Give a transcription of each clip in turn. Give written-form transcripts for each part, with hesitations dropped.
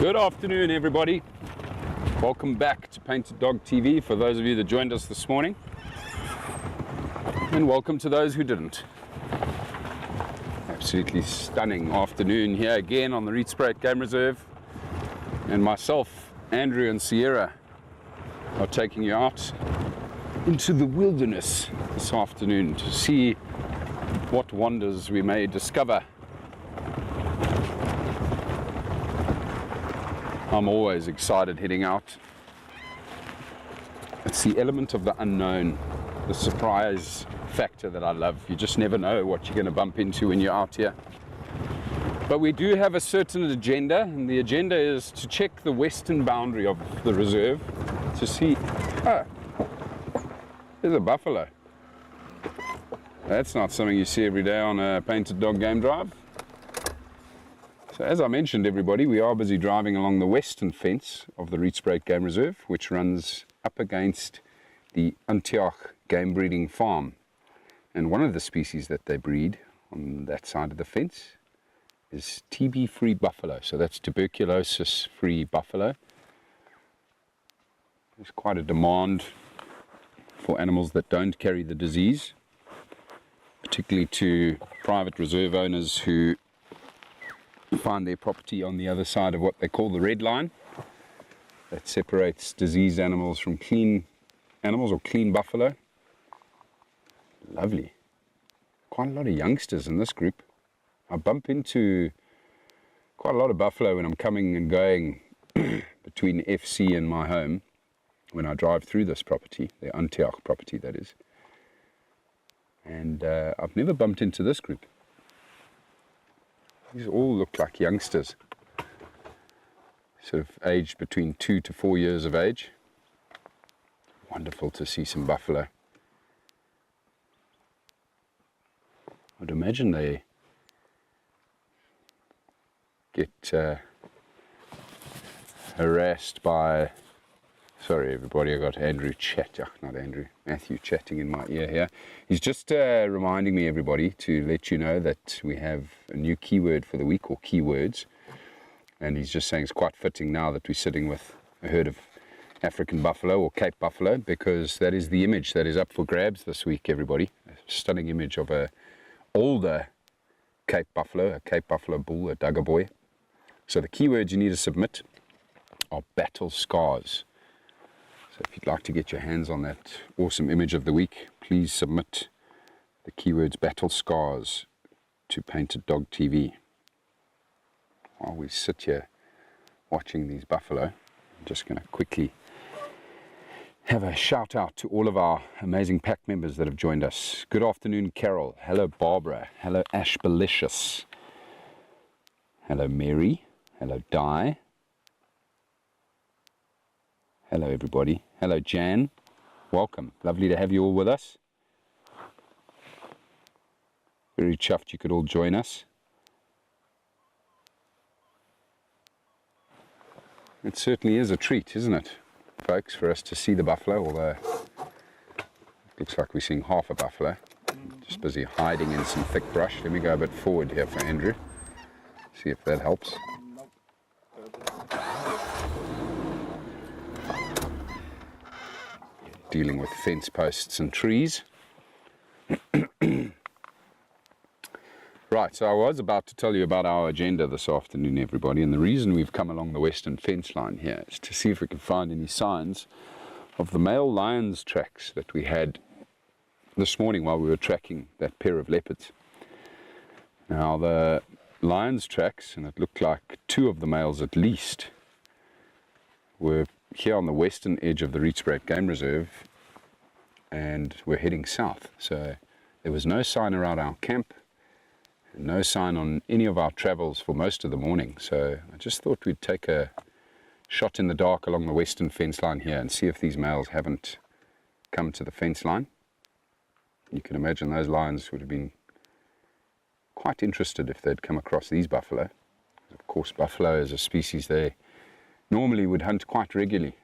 Good afternoon, everybody. Welcome back to Painted Dog TV for those of you that joined us this morning, and welcome to those who didn't. Absolutely stunning afternoon here again on the Rietspruit Game Reserve, and myself, Andrew and Sierra are taking you out into the wilderness this afternoon to see what wonders we may discover. I'm always excited heading out. It's the element of the unknown, the surprise factor that I love. You just never know what you're going to bump into when you're out here. But we do have a certain agenda, and the agenda is to check the western boundary of the reserve to see... Oh, there's a buffalo. That's not something you see every day on a Painted Dog game drive. So as I mentioned, everybody, we are busy driving along the western fence of the Rietspruit Game Reserve, which runs up against the Antioch game breeding farm. And one of the species that they breed on that side of the fence is TB-free buffalo. So that's tuberculosis-free buffalo. There's quite a demand for animals that don't carry the disease, particularly to private reserve owners who find their property on the other side of what they call the red line that separates diseased animals from clean animals or clean buffalo. Lovely. Quite a lot of youngsters in this group. I bump into quite a lot of buffalo when I'm coming and going between FC and my home when I drive through this property, the Antioch property that is. And I've never bumped into this group. These all look like youngsters, sort of aged between 2 to 4 years of age. Wonderful to see some buffalo. I'd imagine they get harassed by... Sorry everybody, I got Andrew Matthew chatting in my ear here. He's just reminding me, everybody, to let you know that we have a new keyword for the week, or keywords. And he's just saying it's quite fitting now that we're sitting with a herd of African buffalo or Cape buffalo, because that is the image that is up for grabs this week, everybody. A stunning image of a older Cape buffalo, a Cape buffalo bull, a Duggar boy. So the keywords you need to submit are battle scars. So if you'd like to get your hands on that awesome image of the week, please submit the keywords battle scars to Painted Dog TV. While we sit here watching these buffalo, I'm just going to quickly have a shout out to all of our amazing pack members that have joined us. Good afternoon, Carol. Hello, Barbara. Hello, Ashbelicious. Hello, Mary. Hello, Di. Hello everybody. Hello Jan. Welcome. Lovely to have you all with us. Very chuffed you could all join us. It certainly is a treat, isn't it, folks, for us to see the buffalo, although it looks like we're seeing half a buffalo. Just busy hiding in some thick brush. Let me go a bit forward here for Andrew. See if that helps. Dealing with fence posts and trees. Right, so I was about to tell you about our agenda this afternoon, everybody, and the reason we've come along the western fence line here is to see if we can find any signs of the male lion's tracks that we had this morning while we were tracking that pair of leopards. Now the lion's tracks, and it looked like 2 of the males at least, were here on the western edge of the Rietspruit Game Reserve, and we're heading south. So there was no sign around our camp, and no sign on any of our travels for most of the morning. So I just thought we'd take a shot in the dark along the western fence line here and see if these males haven't come to the fence line. You can imagine those lions would have been quite interested if they'd come across these buffalo. Of course, buffalo is a species they normally would hunt quite regularly.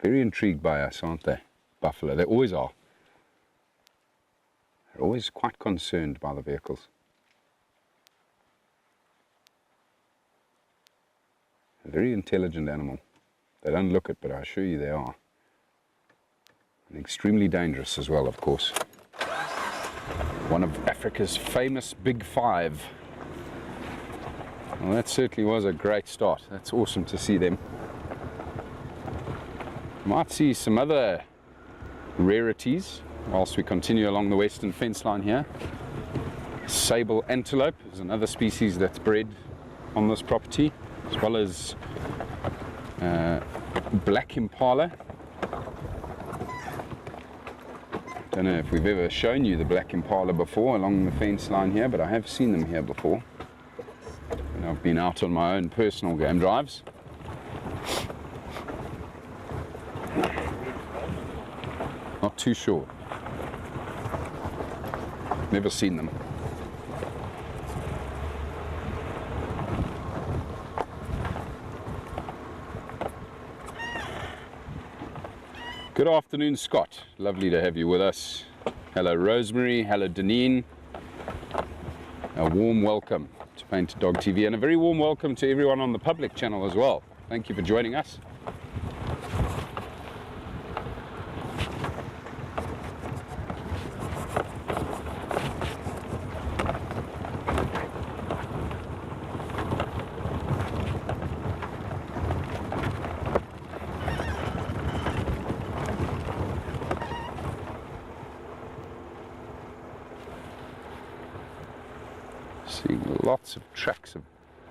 Very intrigued by us, aren't they? Buffalo, they always are. They're always quite concerned by the vehicles. A very intelligent animal. They don't look it, but I assure you they are. And extremely dangerous as well, of course. One of Africa's famous Big Five. Well, that certainly was a great start. That's awesome to see them. Might see some other rarities whilst we continue along the western fence line here. Sable antelope is another species that's bred on this property, as well as black impala. Don't know if we've ever shown you the black impala before along the fence line here, but I have seen them here before. And I've been out on my own personal game drives. Not too sure. Never seen them. Good afternoon, Scott. Lovely to have you with us. Hello, Rosemary. Hello, Deneen. A warm welcome to Painted Dog TV, and a very warm welcome to everyone on the public channel as well. Thank you for joining us. Seeing lots of tracks of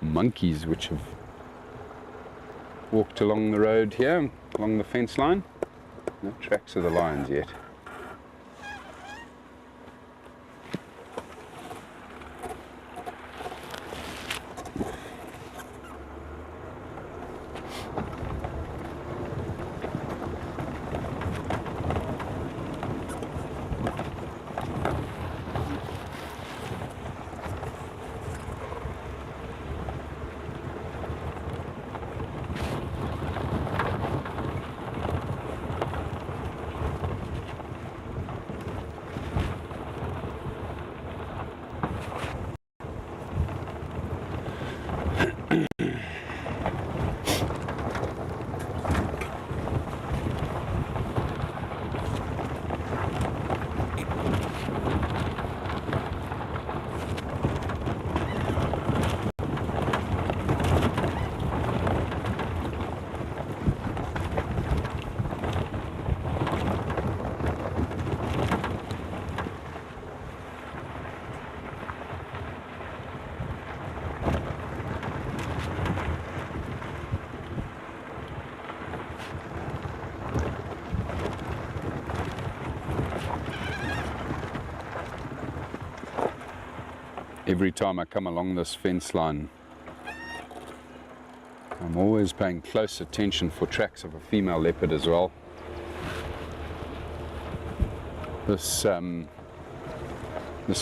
monkeys which have walked along the road here, along the fence line. No tracks of the lions yet. Every time I come along this fence line, I'm always paying close attention for tracks of a female leopard as well. This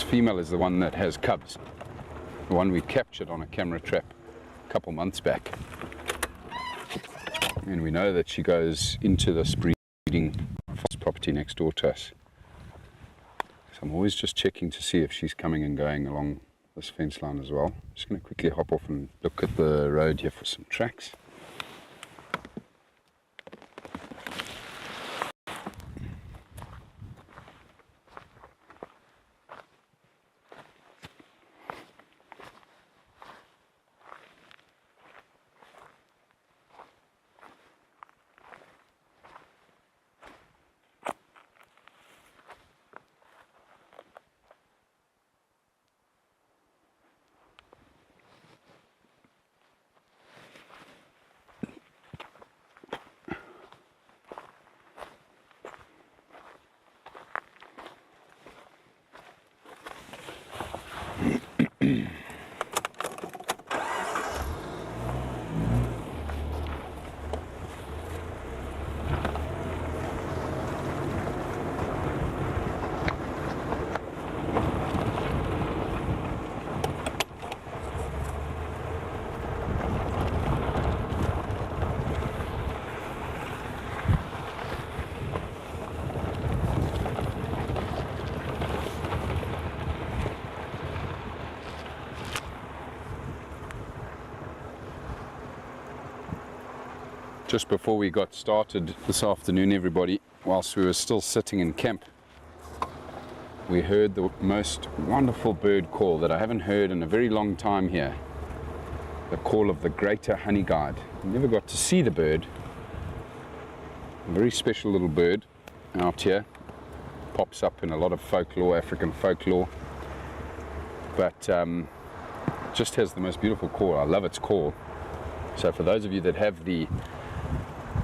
female is the one that has cubs, the one we captured on a camera trap a couple months back. And we know that she goes into this breeding property next door to us. So I'm always just checking to see if she's coming and going along this fence line as well. I'm just going to quickly hop off and look at the road here for some tracks. just before we got started this afternoon, everybody, whilst we were still sitting in camp, we heard the most wonderful bird call that I haven't heard in a very long time here. The call of the greater honeyguide. I never got to see the bird. A very special little bird out here. Pops up in a lot of folklore, African folklore. But just has the most beautiful call. I love its call. So for those of you that have the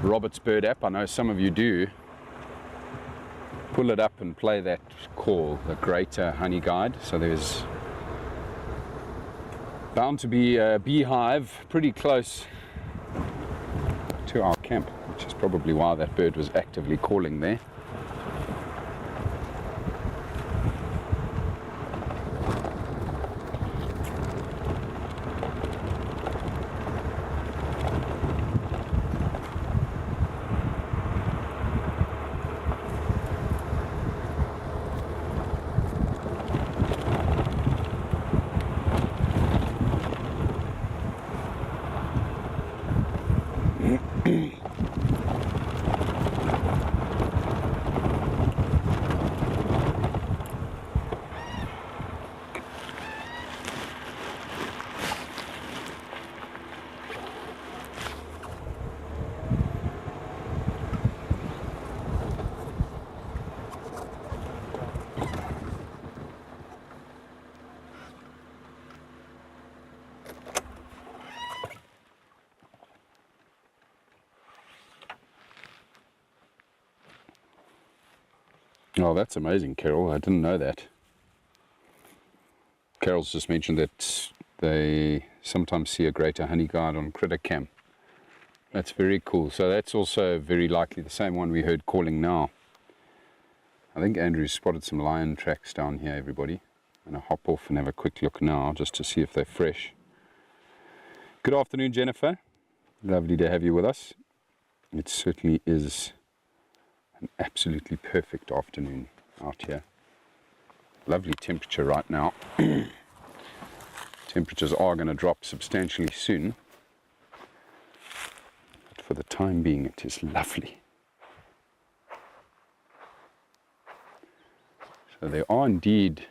Robert's Bird app, I know some of you do, pull it up and play that call, the greater honeyguide. So there's bound to be a beehive pretty close to our camp, which is probably why that bird was actively calling there. Oh, that's amazing, Carol. I didn't know that. Carol's just mentioned that they sometimes see a greater honeyguide on critter cam. That's very cool. So that's also very likely the same one we heard calling now. I think Andrew's spotted some lion tracks down here, everybody. I'm going to hop off and have a quick look now just to see if they're fresh. Good afternoon, Jennifer. Lovely to have you with us. It certainly is an absolutely perfect afternoon out here. Lovely temperature right now. Temperatures are going to drop substantially soon, but for the time being it is lovely. So there are indeed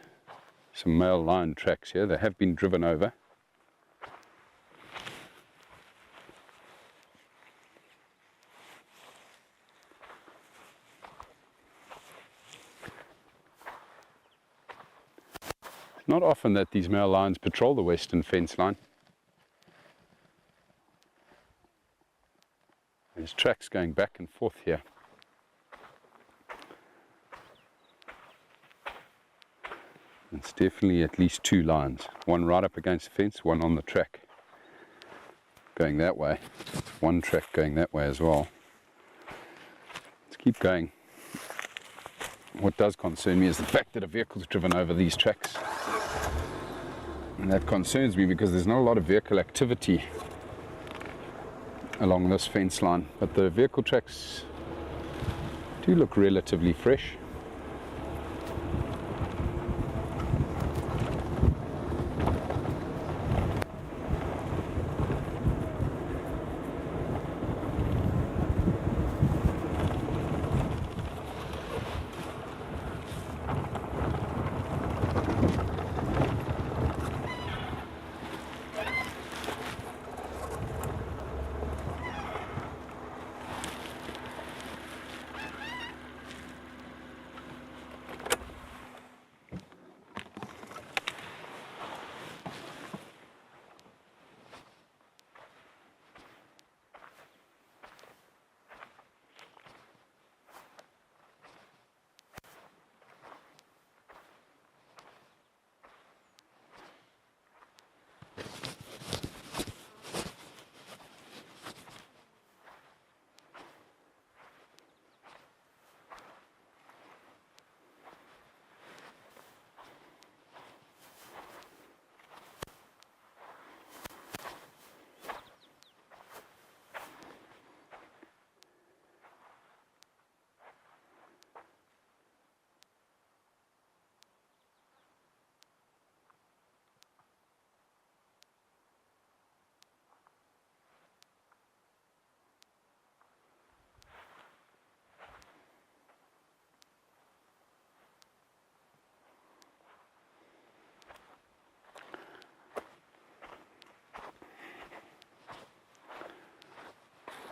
some male lion tracks here. They have been driven over. Not often that these male lions patrol the western fence line. There's tracks going back and forth here. It's definitely at least two lions. One right up against the fence, one on the track going that way. One track going that way as well. Let's keep going. What does concern me is the fact that a vehicle's driven over these tracks. And that concerns me because there's not a lot of vehicle activity along this fence line, but the vehicle tracks do look relatively fresh.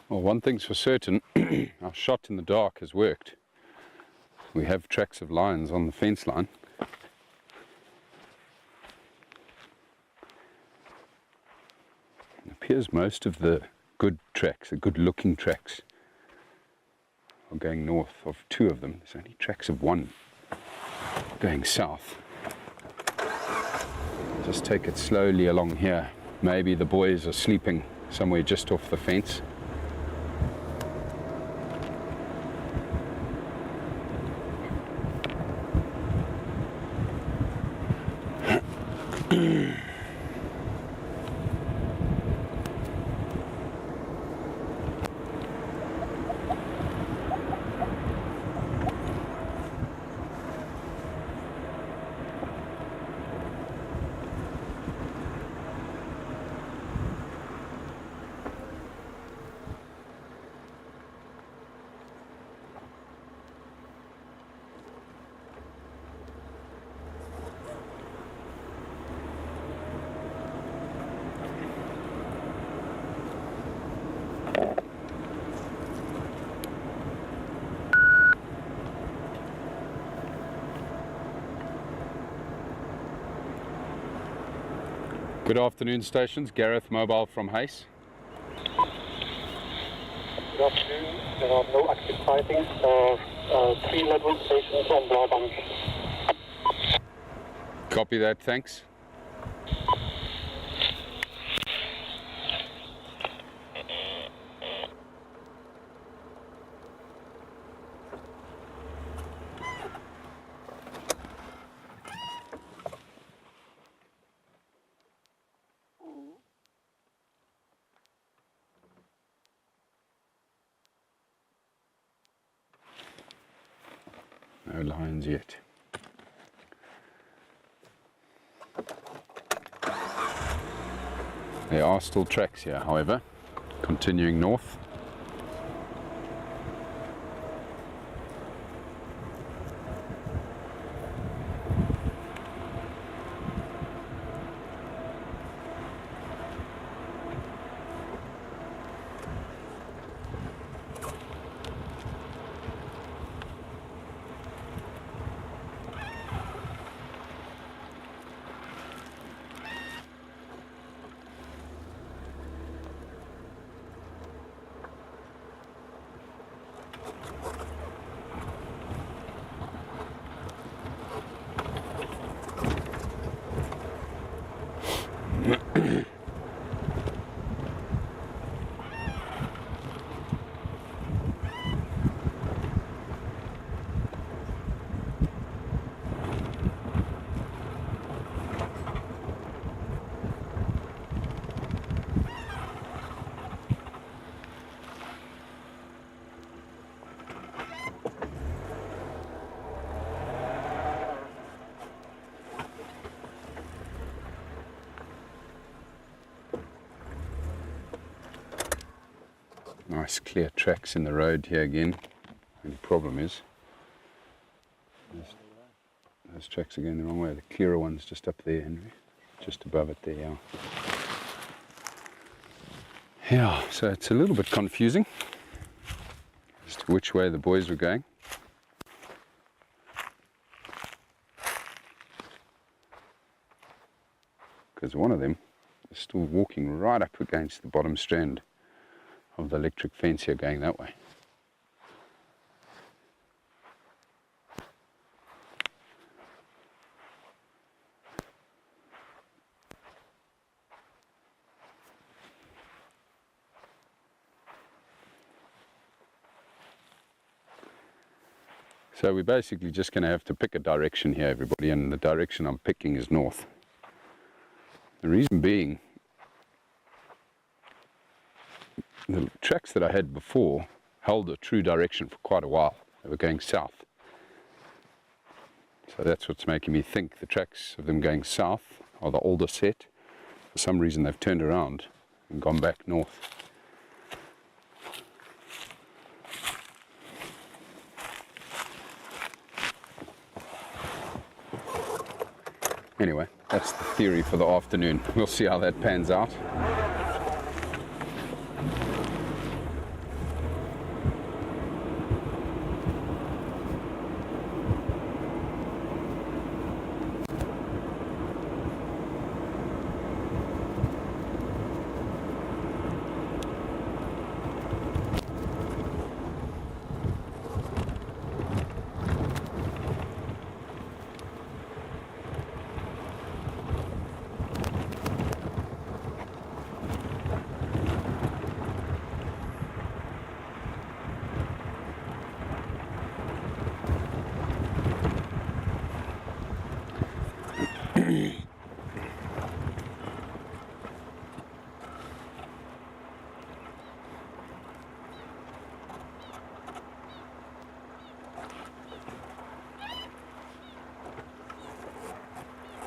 Well, one thing's for certain, our shot in the dark has worked. We have tracks of lions on the fence line. It appears most of the good tracks, the good looking tracks, are going north. Of 2 of them, there's only tracks of 1 going south. Just take it slowly along here. Maybe the boys are sleeping somewhere just off the fence. Good afternoon, stations. Gareth, mobile from Hayes. Good afternoon. There are no active sightings. 3 Leadwood stations on Blaubank. Copy that, thanks. No lions yet. There are still tracks here, however, continuing north. Nice clear tracks in the road here again. Only problem is those tracks are going the wrong way. The clearer one's just up there, Henry. Just above it there, yeah. Yeah, so it's a little bit confusing as to which way the boys were going. Because one of them is still walking right up against the bottom strand of the electric fence here, going that way. So we're basically just going to have to pick a direction here, everybody, and the direction I'm picking is north. The reason being, the tracks that I had before held a true direction for quite a while. They were going south. So that's what's making me think the tracks of them going south are the older set. For some reason they've turned around and gone back north. Anyway, that's the theory for the afternoon. We'll see how that pans out.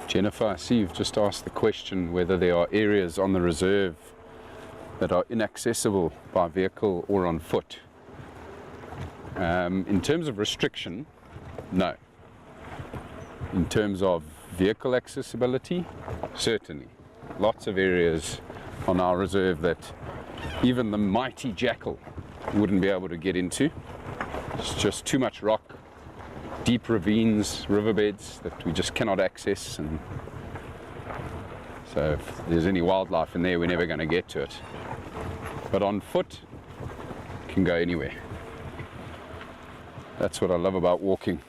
Jennifer, I see you've just asked the question whether there are areas on the reserve that are inaccessible by vehicle or on foot. In terms of restriction, no. In terms of vehicle accessibility, certainly. Lots of areas on our reserve that even the mighty jackal wouldn't be able to get into. It's just too much rock, deep ravines, riverbeds that we just cannot access, and so if there's any wildlife in there, we're never going to get to it. But on foot, you can go anywhere. That's what I love about walking,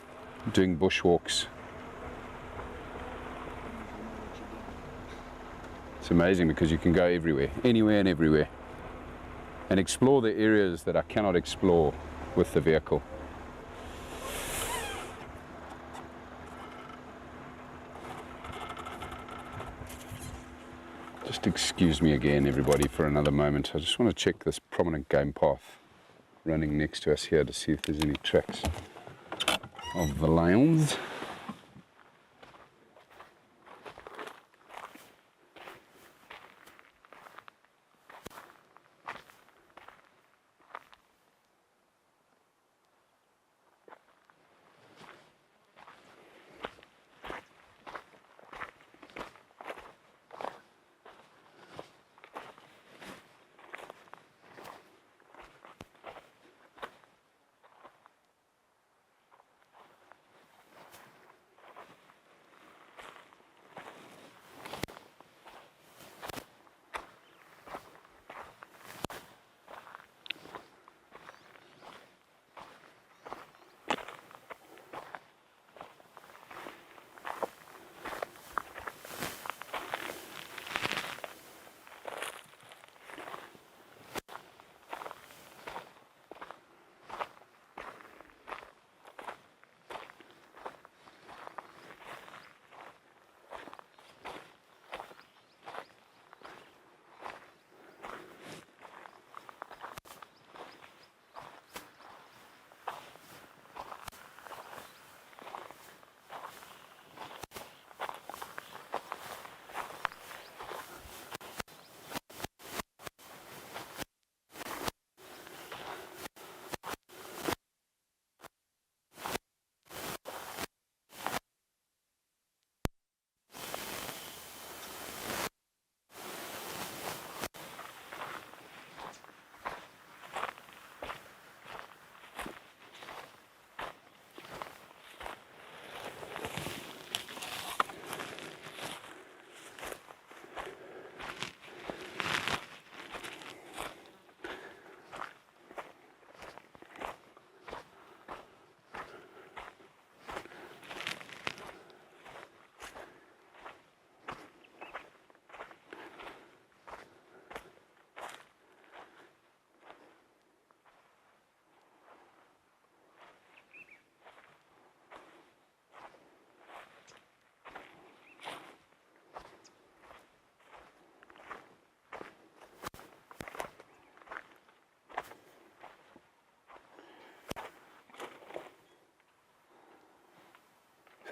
doing bushwalks. It's amazing because you can go everywhere, anywhere and everywhere, and explore the areas that I cannot explore with the vehicle. Just excuse me again, everybody, for another moment. I just want to check this prominent game path running next to us here to see if there's any tracks of the lions.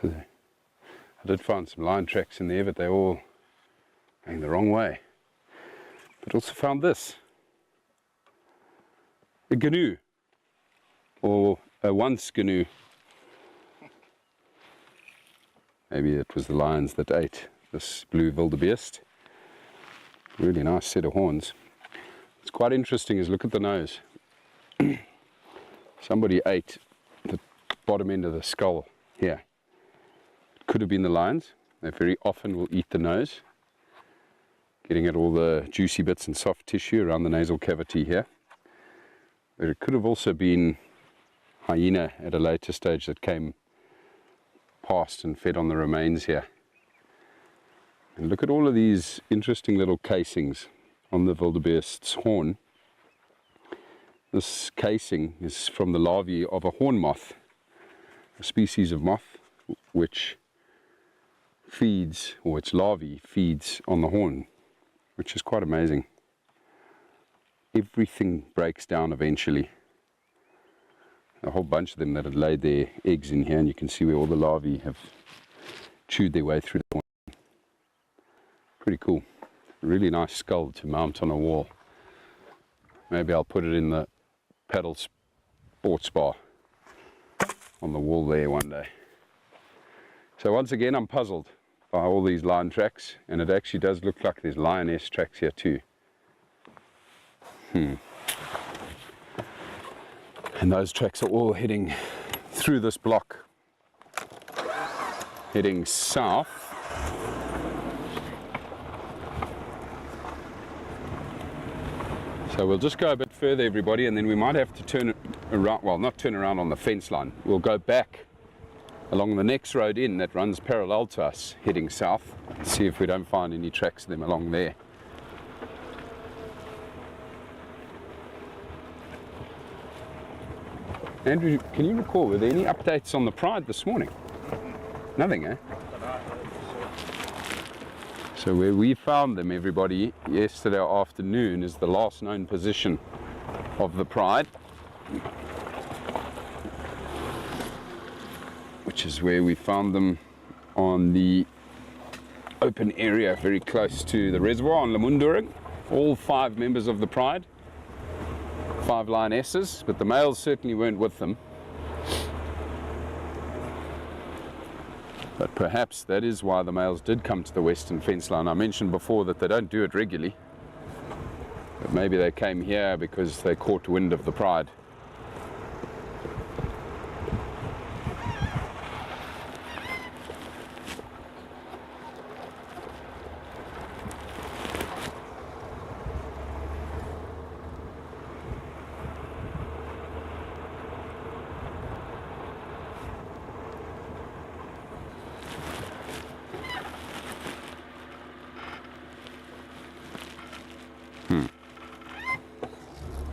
So I did find some lion tracks in there, but they're all going the wrong way. But also found this. A gnu, or a once gnu. Maybe it was the lions that ate this blue wildebeest. Really nice set of horns. What's quite interesting is look at the nose. Somebody ate the bottom end of the skull here. It could have been the lions. They very often will eat the nose, getting at all the juicy bits and soft tissue around the nasal cavity here. But it could have also been hyena at a later stage that came past and fed on the remains here. And look at all of these interesting little casings on the wildebeest's horn. This casing is from the larvae of a horn moth, a species of moth which feeds, or its larvae feeds on the horn, which is quite amazing. Everything breaks down eventually. A whole bunch of them that had laid their eggs in here, and you can see where all the larvae have chewed their way through the horn. Pretty cool. Really nice skull to mount on a wall. Maybe I'll put it in the paddle sports bar on the wall there one day. So once again, I'm puzzled by all these lion tracks, and it actually does look like there's lioness tracks here too. And those tracks are all heading through this block, heading south. So we'll just go a bit further, everybody, and then we might have to turn around, well, not turn around on the fence line. We'll go back along the next road in that runs parallel to us, heading south, see if we don't find any tracks of them along there. Andrew, can you recall, were there any updates on the Pride this morning? Nothing, eh? So where we found them, everybody, yesterday afternoon is the last known position of the Pride, which is where we found them on the open area very close to the reservoir on Lemundering. All 5 members of the Pride, 5 lionesses, but the males certainly weren't with them. But perhaps that is why the males did come to the western fence line. I mentioned before that they don't do it regularly, but maybe they came here because they caught wind of the Pride.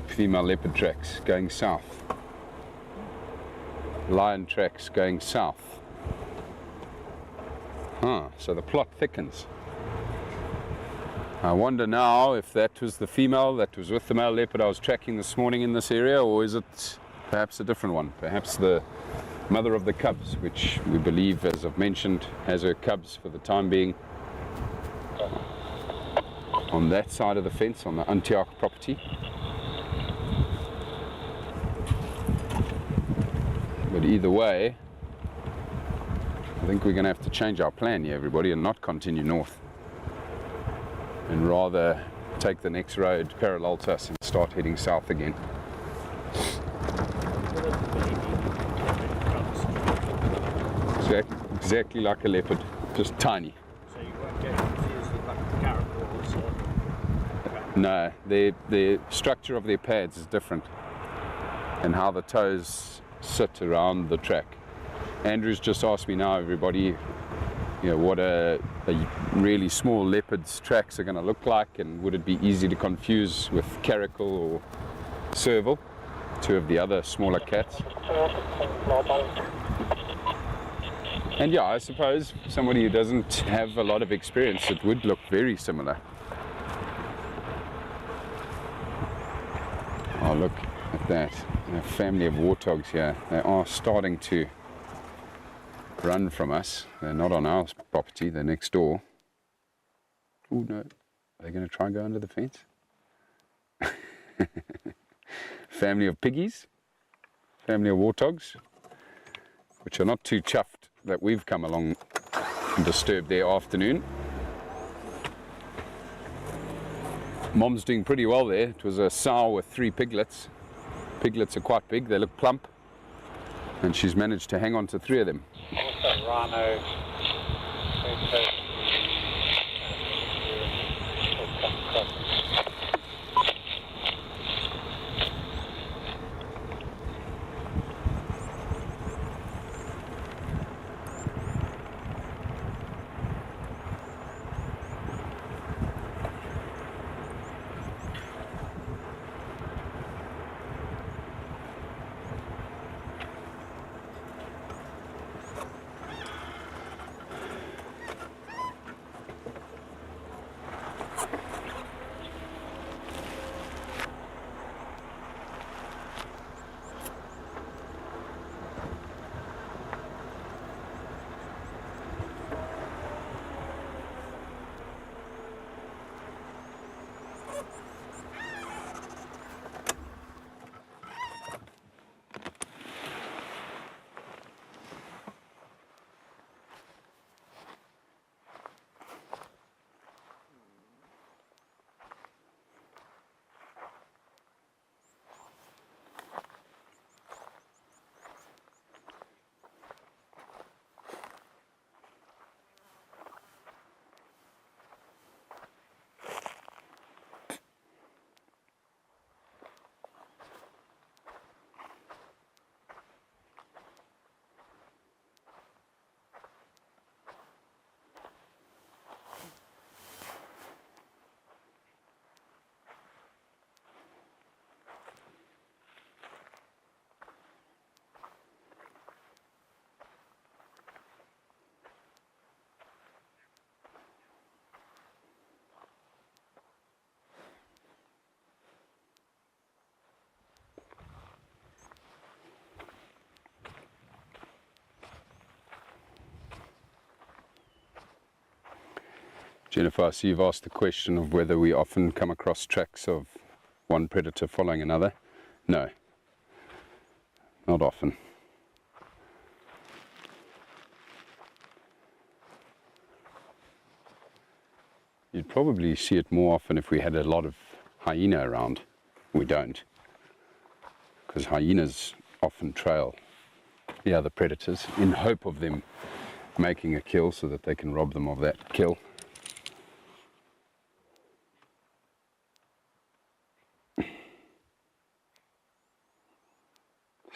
Female leopard tracks going south. Lion tracks going south. So the plot thickens. I wonder now if that was the female that was with the male leopard I was tracking this morning in this area, or is it perhaps a different one? Perhaps the mother of the cubs, which we believe, as I've mentioned, has her cubs for the time being on that side of the fence, on the Antioch property. But either way, I think we're going to have to change our plan here, everybody, and not continue north, and rather take the next road parallel to us and start heading south again. Exactly like a leopard, just tiny. So you won't get confused with like the caracoles or... No, the structure of their pads is different, and how the toes sit around the track. Andrew's just asked me now, everybody, you know, what a really small leopard's tracks are going to look like, and would it be easy to confuse with caracal or serval, 2 of the other smaller cats. And yeah, I suppose somebody who doesn't have a lot of experience, it would look very similar. Oh, look at that. A family of warthogs here. They are starting to run from us. They're not on our property, they're next door. Oh no, are they going to try and go under the fence? Family of piggies, family of warthogs, which are not too chuffed that we've come along and disturbed their afternoon. Mom's doing pretty well there. It was a sow with 3 piglets. Piglets are quite big, they look plump, and she's managed to hang on to 3 of them. Also Rhino, Jennifer, I see you've asked the question of whether we often come across tracks of one predator following another. No, not often. You'd probably see it more often if we had a lot of hyena around. We don't, because hyenas often trail the other predators in hope of them making a kill so that they can rob them of that kill.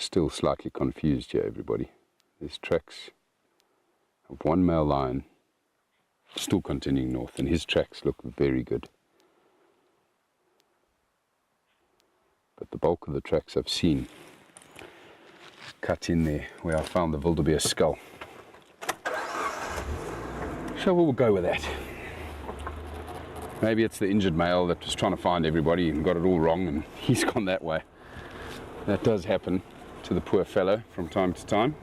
Still slightly confused here, everybody. There's tracks of one male lion still continuing north, and his tracks look very good. But the bulk of the tracks I've seen cut in there where I found the wildebeest skull. So we'll go with that. Maybe it's the injured male that was trying to find everybody and got it all wrong and he's gone that way. That does happen to the poor fellow from time to time.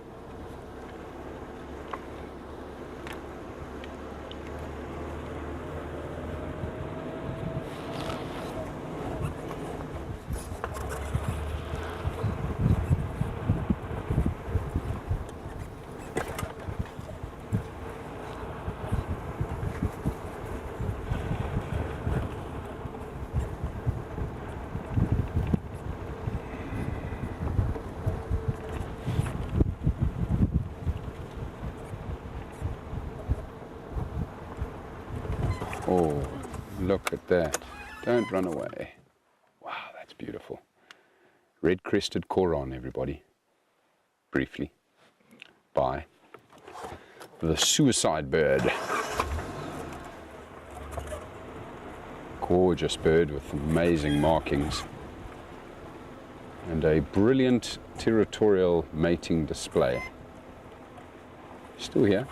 Oh, look at that. Don't run away. Wow, that's beautiful. Red-crested korhaan, everybody. Briefly. Bye. The suicide bird. Gorgeous bird with amazing markings. And a brilliant territorial mating display. Still here.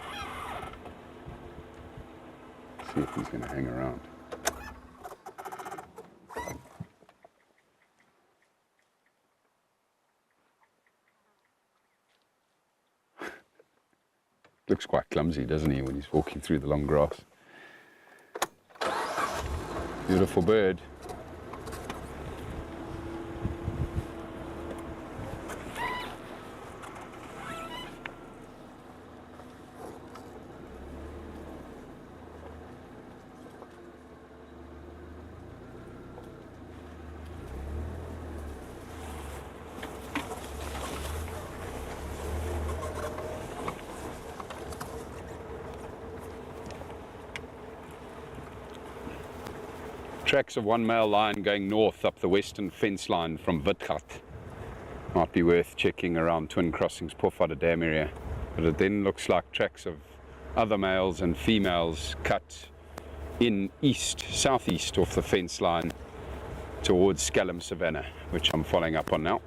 See if he's going to hang around. Looks quite clumsy, doesn't he, when he's walking through the long grass. Beautiful bird. Tracks of one male lion going north up the western fence line from Vulture. Might be worth checking around Twin Crossings, Pofadder Dam area. But it then looks like tracks of other males and females cut in east, southeast off the fence line towards Scallum Savannah, which I'm following up on now.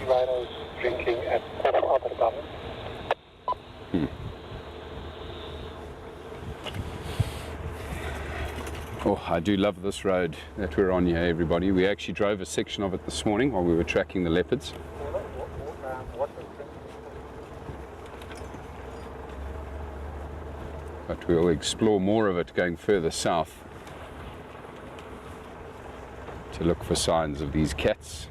Rhinos drinking at Poole. Oh, I do love this road that we're on here, everybody. We actually drove a section of it this morning while we were tracking the leopards. But we'll explore more of it going further south to look for signs of these cats.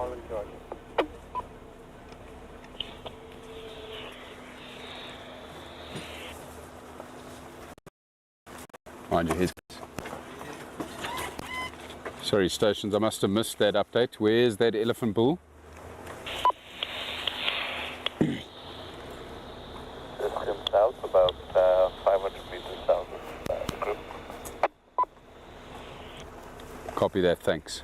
I'll enjoy it. Mind your head. Sorry, stations, I must have missed that update. Where's that elephant bull? Just south, about 500 meters south of the group. Copy that, thanks.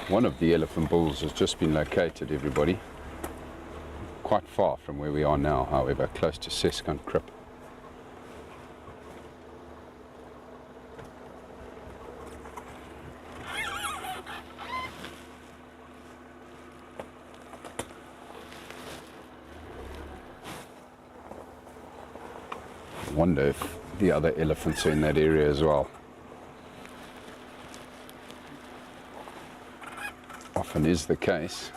One of the elephant bulls has just been located, everybody. Quite far from where we are now, however, close to Seskant Krip. I wonder if the other elephants are in that area as well. Often is the case.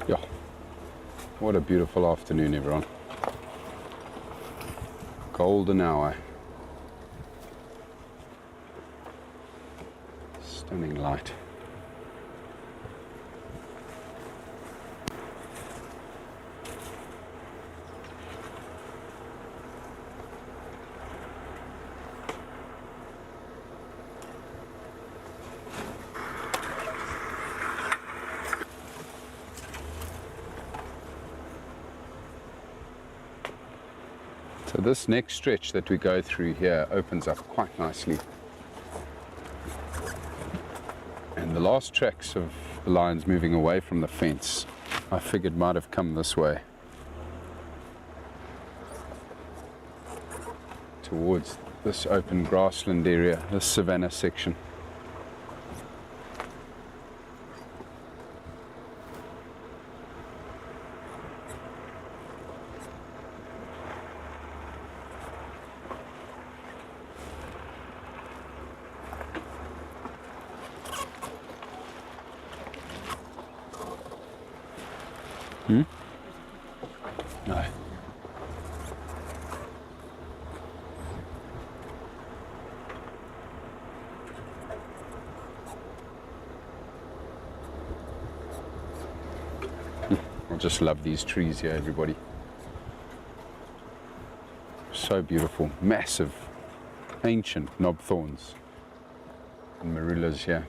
Yeah, what a beautiful afternoon, everyone. Golden hour. Stunning light. So this next stretch that we go through here opens up quite nicely. And the last tracks of the lions moving away from the fence, I figured might have come this way. Towards this open grassland area, this savanna section. No. I just love these trees here, everybody. So beautiful. Massive, ancient knob thorns and marulas here.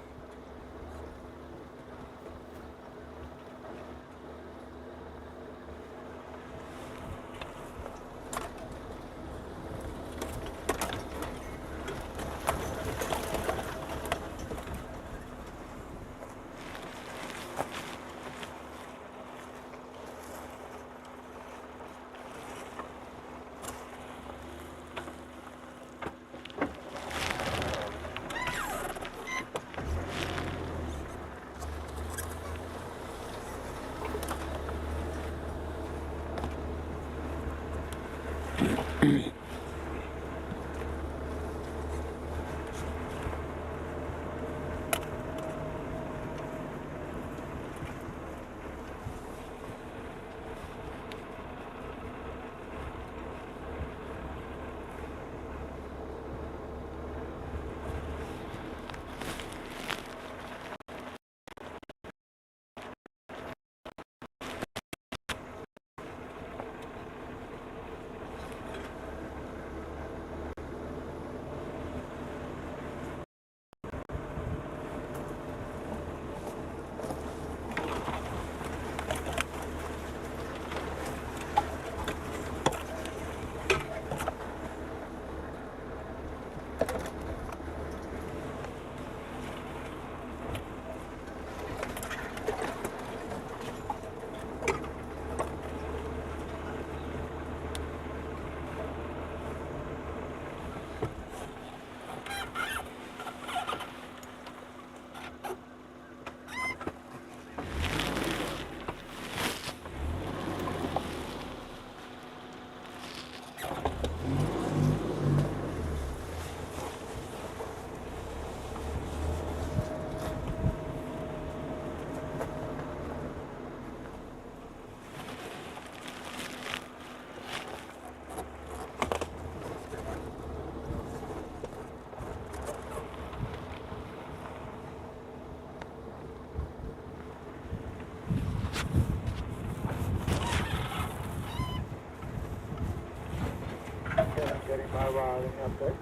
any update?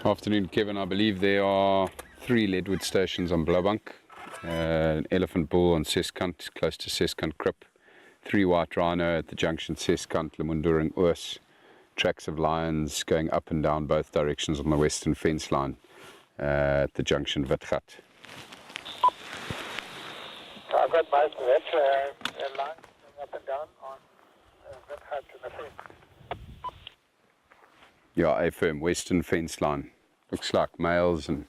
Afternoon, Kevin. I believe there are 3 leadwood stations on Blaubank, an elephant bull on Seskant, close to Seskant Krip, 3 white rhino at the junction Seskant, Lemundering Oos, tracks of lions going up and down both directions on the western fence line at the junction Witgat. I've got most of it. Lines going up and down on Witgat and the fence. Yeah, a firm western fence line. Looks like males, and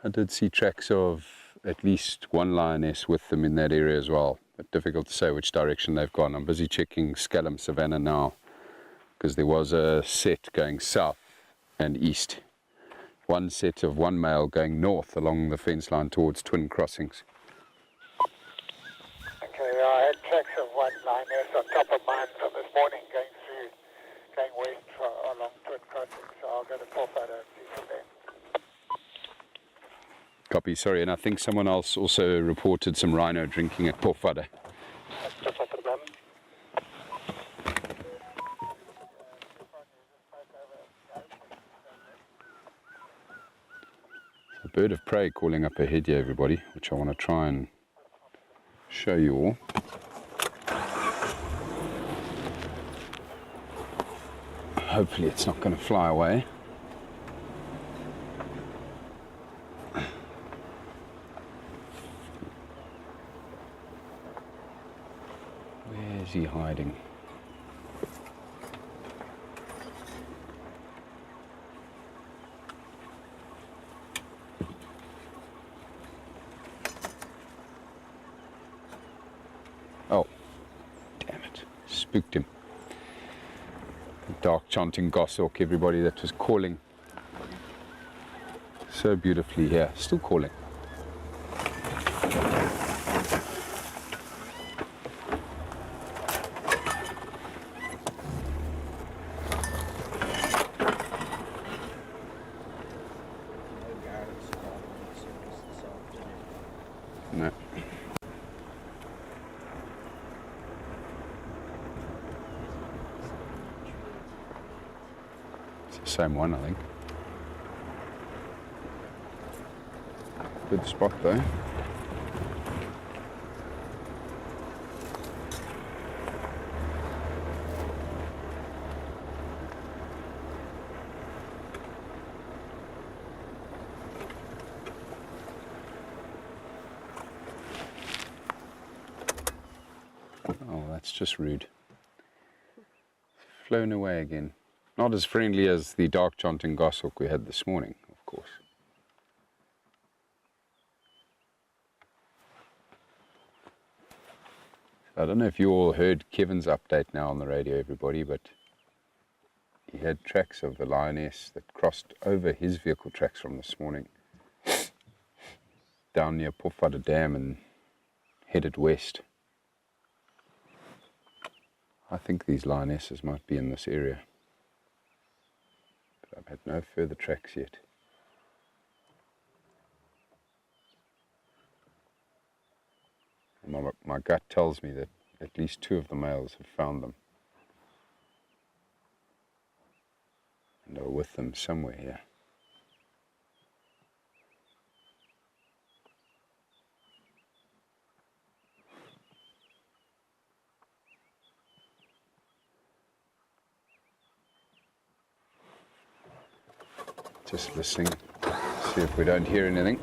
I did see tracks of at least 1 lioness with them in that area as well. But difficult to say which direction they've gone. I'm busy checking Scallum Savannah now, because there was a set going south and east. One set of 1 male going north along the fence line towards Twin Crossings. Okay, I had tracks of 1 lioness on top of mine from this morning going west along Twin Crossings, so I'll go to Forfado and see from there. Copy, sorry, and I think someone else also reported some rhino drinking at Porfada. That's just off the gun. A bird of prey calling up ahead here, everybody, which I want to try and show you all. Hopefully it's not going to fly away. Where is he hiding? Oh, damn it. Spooked him. The dark chanting goshawk, everybody, that was calling so beautifully here. Still calling. No. It's the same one, I think. Good spot though. Oh, that's just rude. Flown away again. Not as friendly as the dark chanting goshawk we had this morning, of course. I don't know if you all heard Kevin's update now on the radio, everybody, but he had tracks of the lioness that crossed over his vehicle tracks from this morning down near Porfada Dam and headed west. I think these lionesses might be in this area, but I've had no further tracks yet. My gut tells me that at least 2 of the males have found them and are with them somewhere here. Just listening, see if we don't hear anything.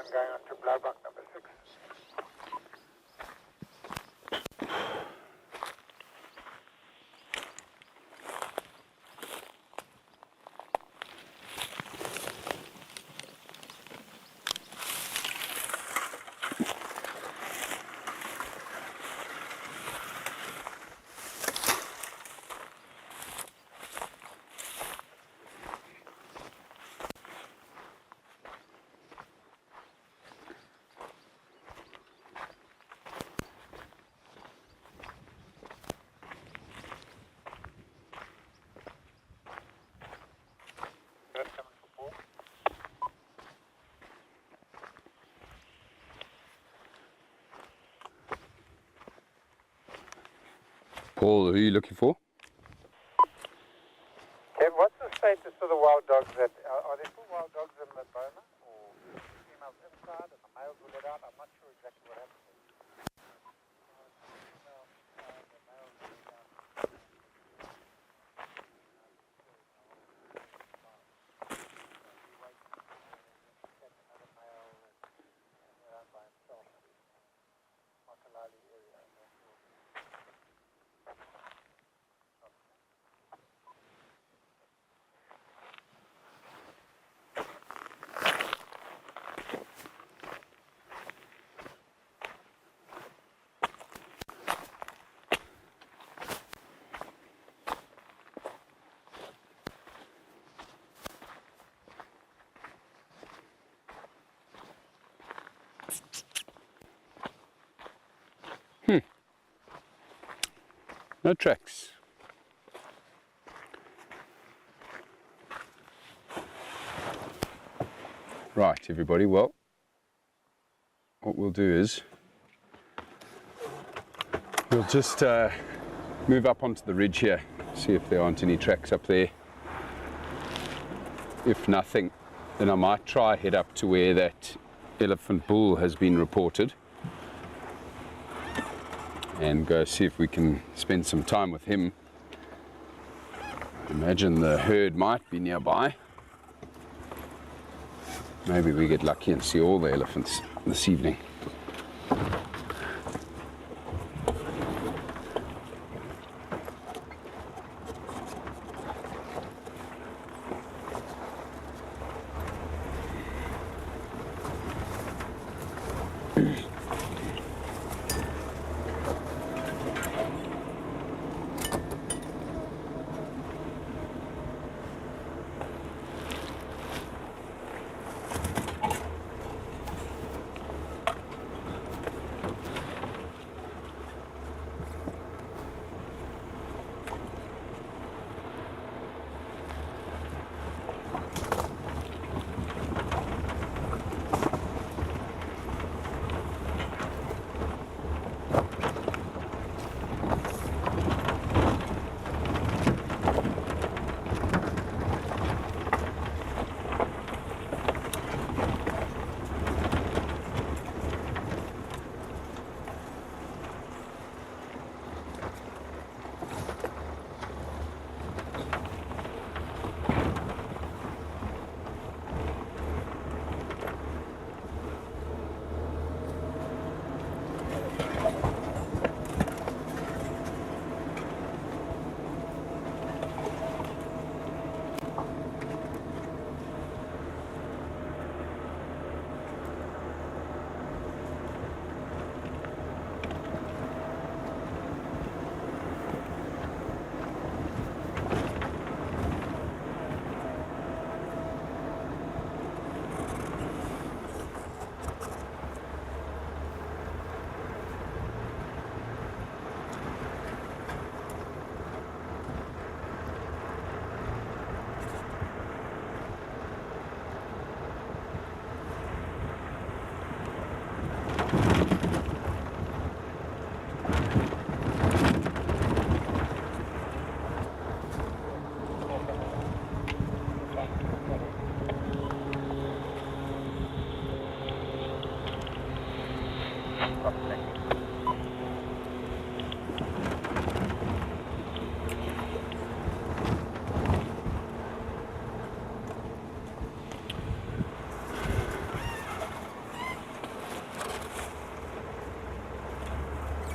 and going on to blowbuck number 6. That's coming for Poole. Paul, who are you looking for? Kev, what's the status of the wild dogs? That are there still wild dogs in the boma, or females inside and the males were let out? I'm not sure exactly what happened. No tracks. Right, everybody, well, what we'll do is we'll just move up onto the ridge here, see if there aren't any tracks up there. If nothing, then I might try head up to where that elephant bull has been reported and go see if we can spend some time with him. Imagine the herd might be nearby. Maybe we get lucky and see all the elephants this evening.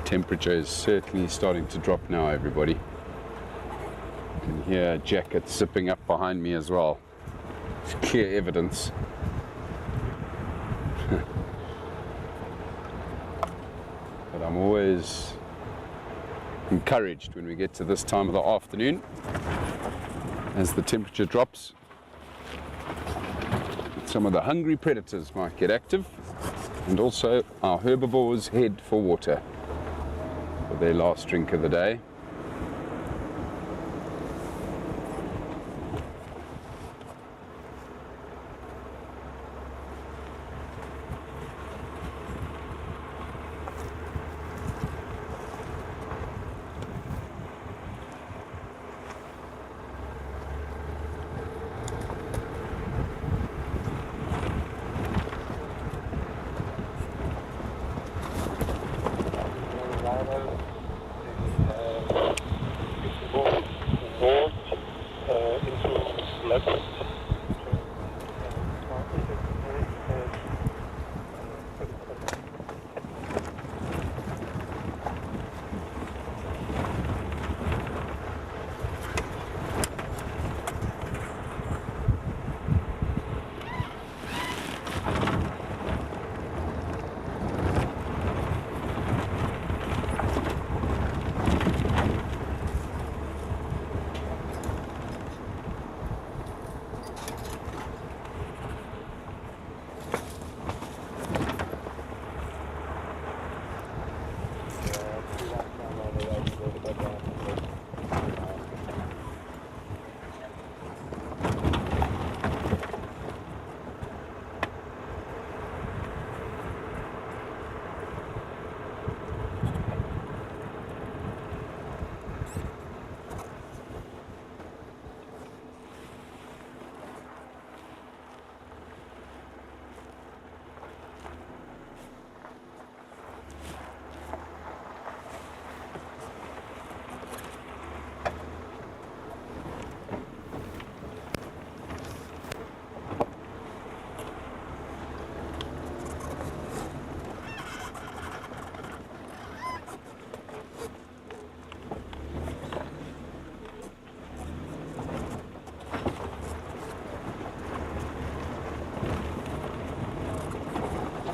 temperature is certainly starting to drop now, everybody. You can hear a jacket zipping up behind me as well. It's clear evidence. But I'm always encouraged when we get to this time of the afternoon, as the temperature drops. Some of the hungry predators might get active, and also our herbivores head for water for their last drink of the day.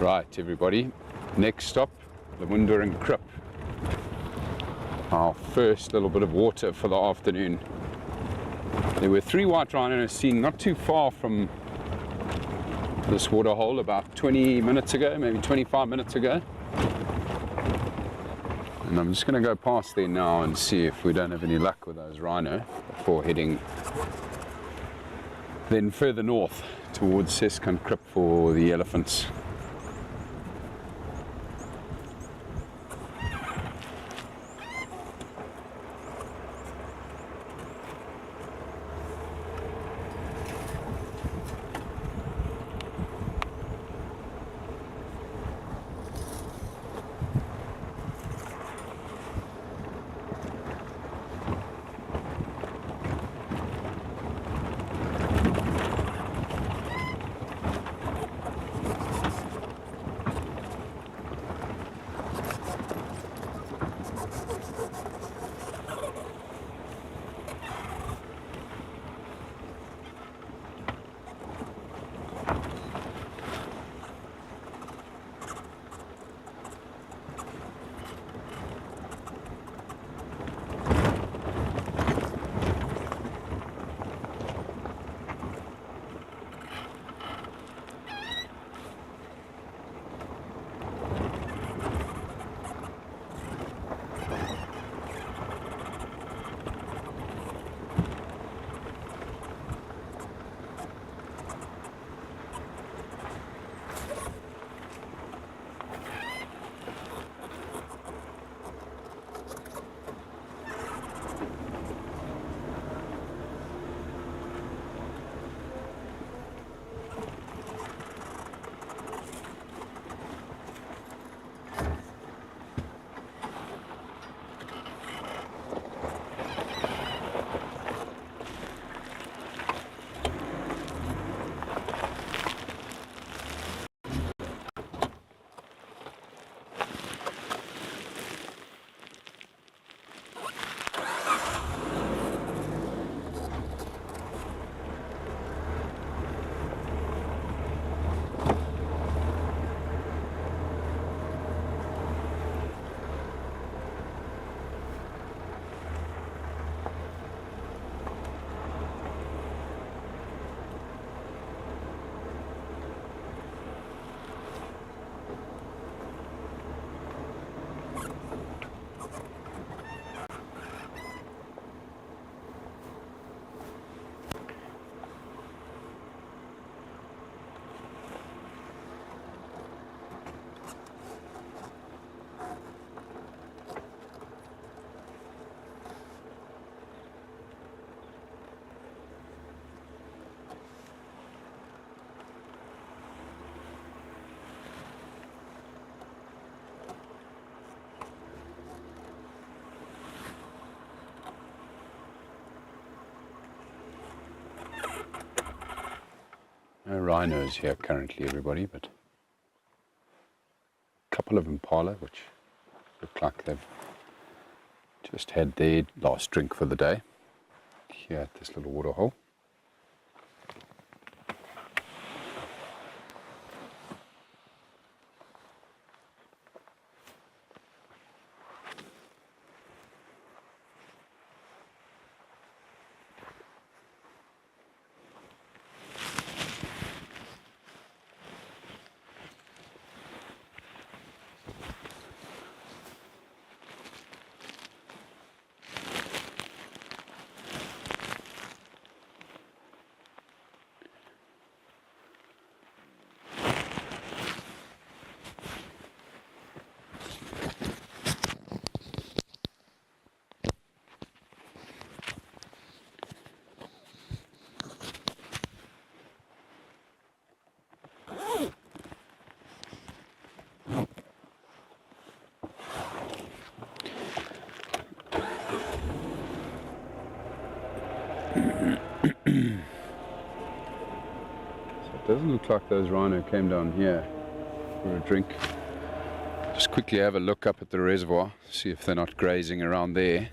Right, everybody, next stop, Lowveld and Krip. Our first little bit of water for the afternoon. There were 3 white rhinos seen not too far from this waterhole about 20 minutes ago, maybe 25 minutes ago. And I'm just going to go past there now and see if we don't have any luck with those rhino before heading then further north towards Seskan Krip for the elephants. No rhinos here currently, everybody, but a couple of impala, which look like they've just had their last drink for the day here at this little waterhole. It doesn't look like those rhino came down here for a drink. Just quickly have a look up at the reservoir, see if they're not grazing around there.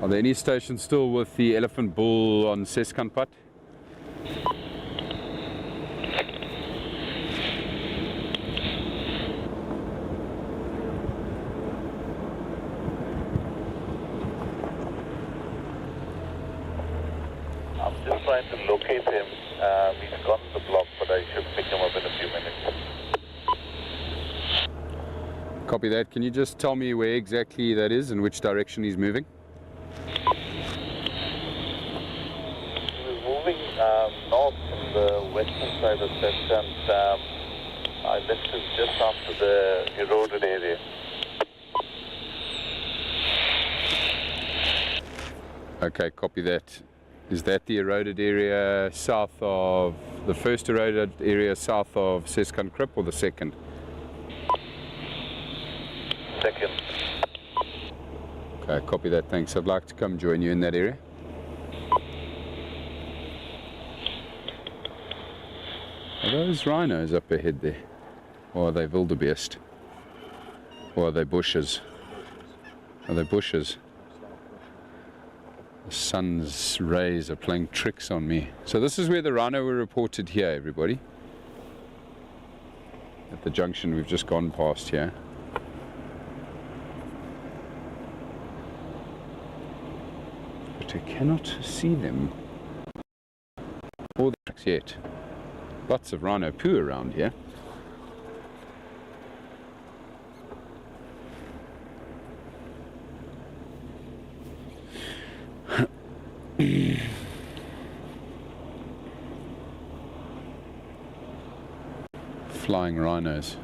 Are there any stations still with the elephant bull on Seskanpat? Trying to locate him. He's gone to the block, but I should pick him up in a few minutes. Copy that. Can you just tell me where exactly that is and which direction he's moving? He was moving north from the western side of Seskan. I left him just after the eroded area. Okay, copy that. Is that the eroded area south of, the first eroded area south of Seskan Krip or the second? Second. Okay, copy that, thanks. I'd like to come join you in that area. Are those rhinos up ahead there? Or are they wildebeest? Or are they bushes? Are they bushes? The sun's rays are playing tricks on me. So this is where the rhino were reported here, everybody. At the junction we've just gone past here. But I cannot see them or the tracks yet. Lots of rhino poo around here. Flying rhinos.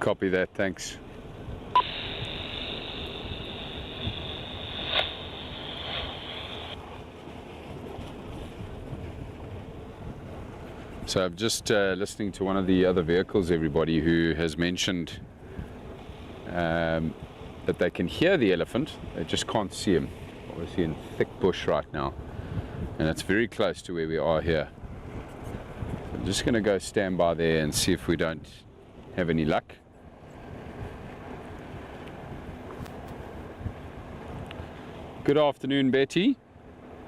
Copy that, thanks. So I'm just listening to one of the other vehicles, everybody, who has mentioned that they can hear the elephant, they just can't see him. Obviously in thick bush right now, and it's very close to where we are here. So I'm just going to go stand by there and see if we don't have any luck. Good afternoon, Betty.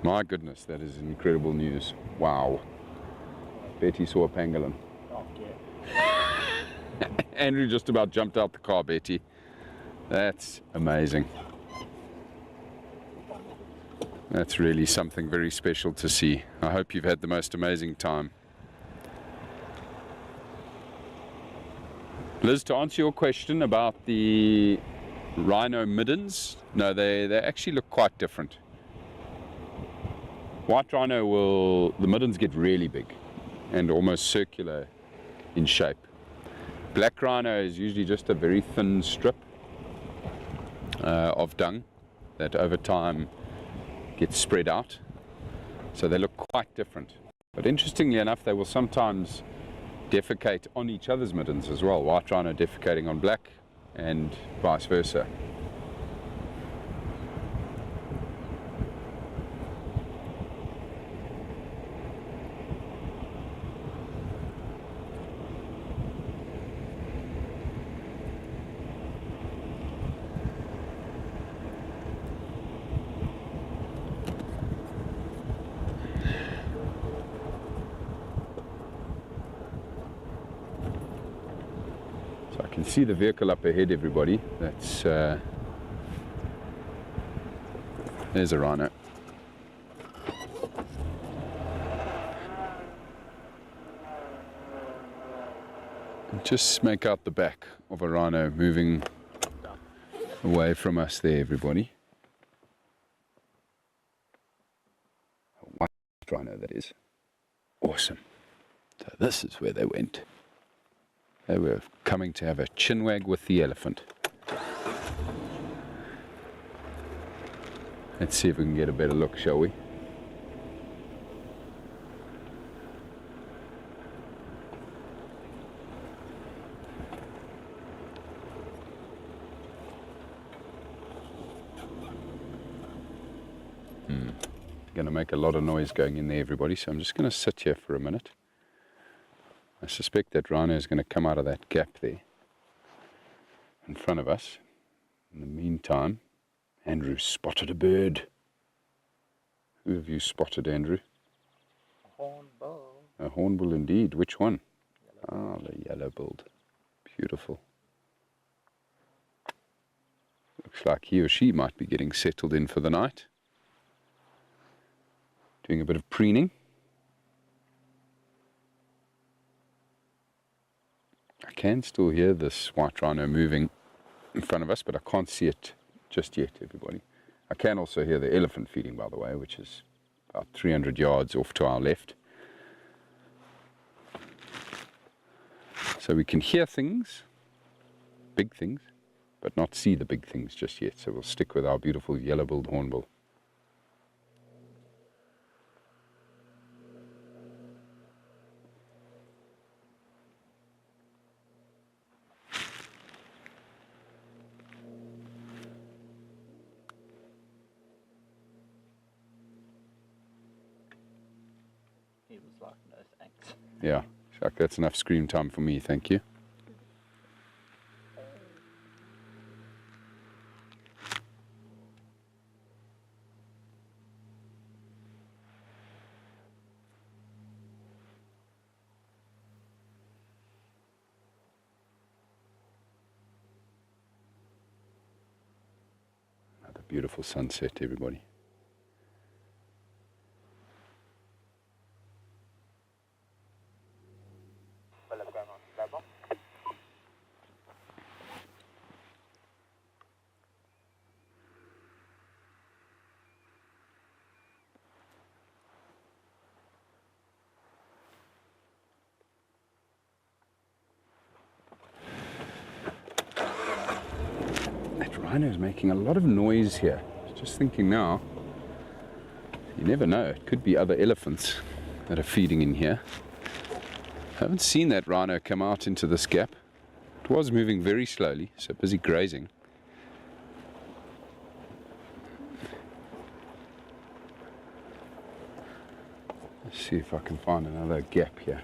My goodness, that is incredible news. Wow. Betty saw a pangolin. Oh, yeah. Andrew just about jumped out the car, Betty. That's amazing. That's really something very special to see. I hope you've had the most amazing time. Liz, to answer your question about the rhino middens, no, they actually look quite different. White rhino the middens get really big and almost circular in shape. Black rhino is usually just a very thin strip of dung that over time gets spread out. So they look quite different. But interestingly enough, they will sometimes defecate on each other's middens as well. White rhino defecating on black and vice versa. See the vehicle up ahead, everybody. That's there's a rhino. And just make out the back of a rhino moving away from us there, everybody. A white rhino, that is. Awesome. So this is where they went. They were coming to have a chinwag with the elephant. Let's see if we can get a better look, shall we? Going to make a lot of noise going in there, everybody, so I'm just going to sit here for a minute. I suspect that rhino is going to come out of that gap there in front of us. In the meantime, Andrew spotted a bird. Who have you spotted, Andrew? A hornbill. A hornbill indeed. Which one? Ah, the yellow-billed. Beautiful. Looks like he or she might be getting settled in for the night. Doing a bit of preening. I can still hear this white rhino moving in front of us, but I can't see it just yet, everybody. I can also hear the elephant feeding, by the way, which is about 300 yards off to our left. So we can hear things, big things, but not see the big things just yet. So we'll stick with our beautiful yellow-billed hornbill. He was like, no thanks. Yeah, Chuck, that's enough scream time for me, thank you. Another beautiful sunset, everybody. Rhino's making a lot of noise here. Just thinking now, you never know, it could be other elephants that are feeding in here. I haven't seen that rhino come out into this gap. It was moving very slowly, so busy grazing. Let's see if I can find another gap here.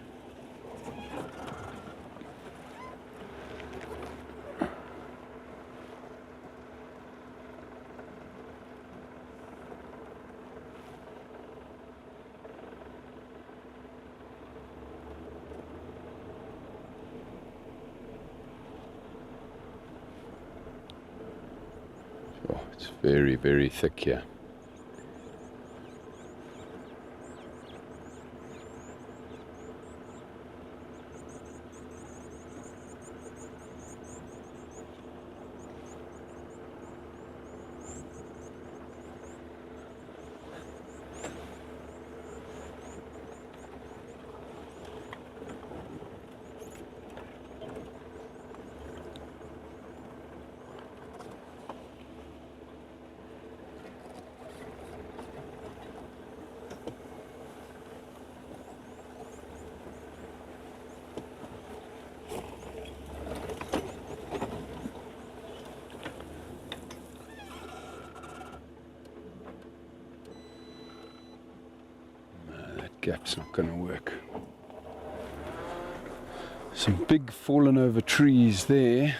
It's very, very thick here. gap's not going to work. Some big fallen over trees there.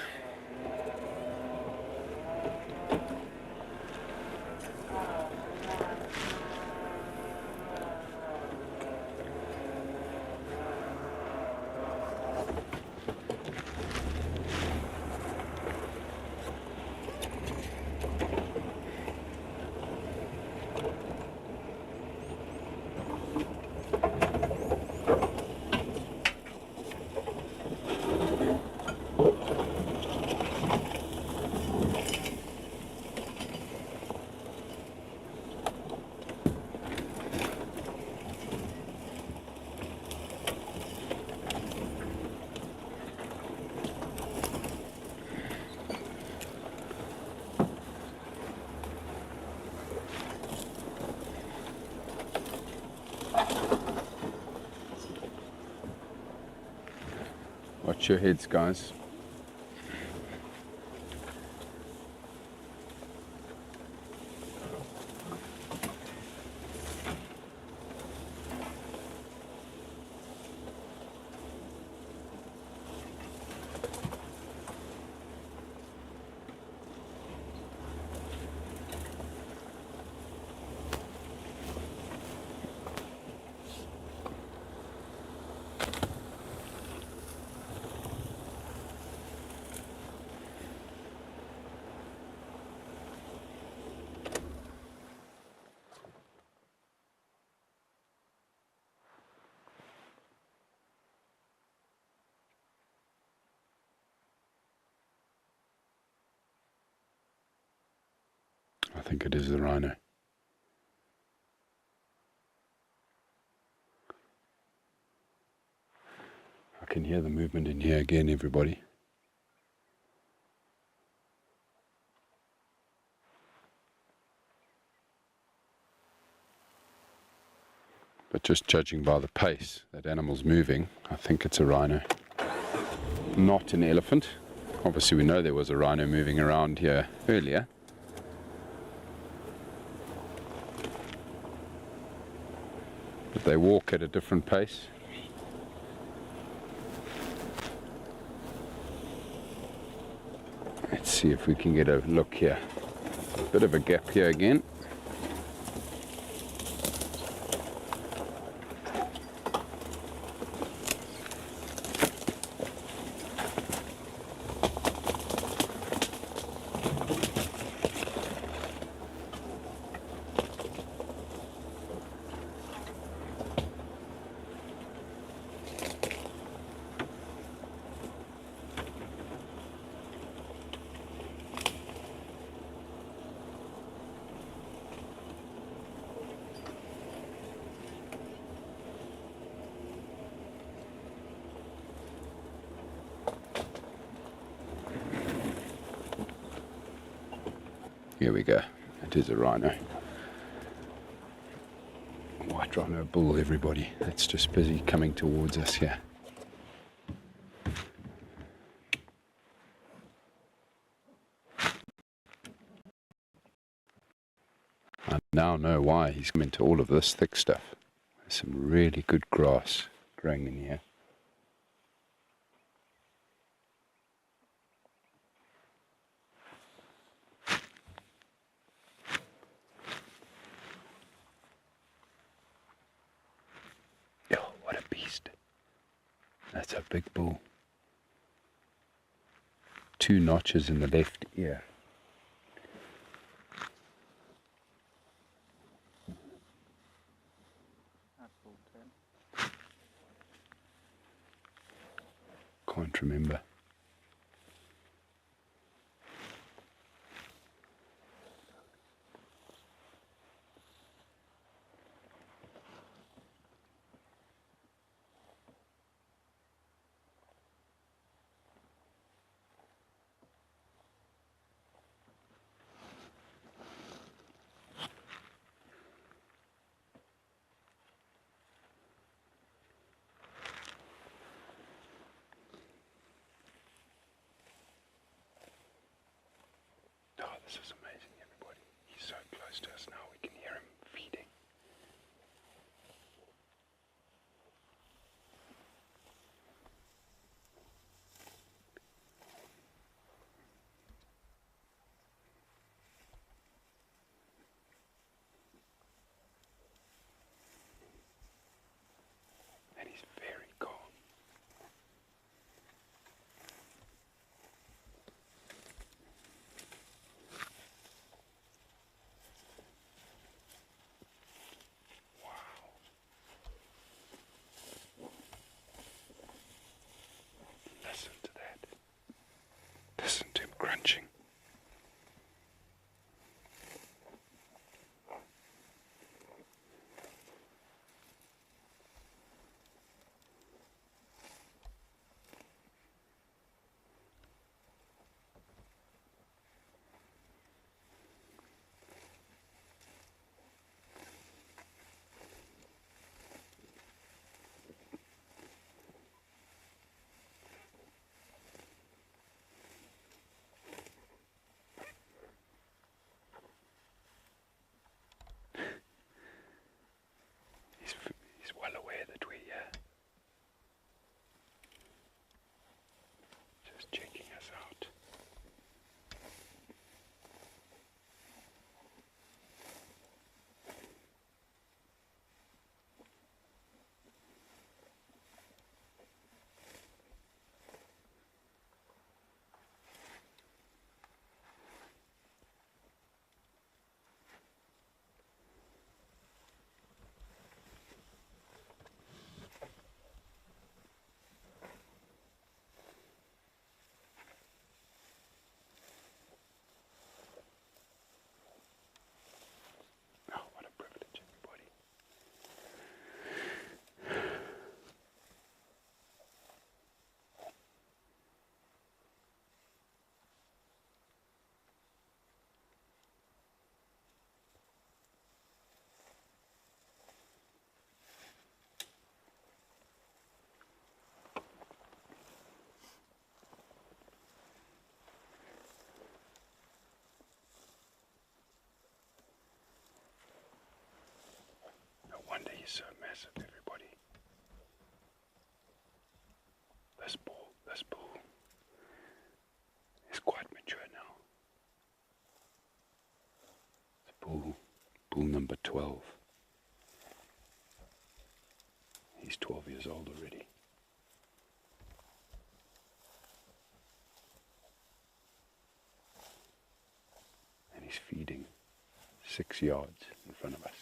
Watch your heads, guys. I think it is the rhino. I can hear the movement in here again, everybody. But just judging by the pace that animal's moving, I think it's a rhino, not an elephant. Obviously we know there was a rhino moving around here earlier. But they walk at a different pace. Let's see if we can get a look here. Bit of a gap here again. Here we go. It is a rhino. White rhino bull, everybody. It's just busy coming towards us here. I now know why he's come into all of this thick stuff. There's some really good grass growing in here. That's a big bull. 2 notches in the left ear. Can't remember. This is amazing, everybody. He's so close to us now, we can hear him feeding. so massive, everybody. This bull is quite mature now. It's bull number 12. He's 12 years old already. And he's feeding 6 yards in front of us.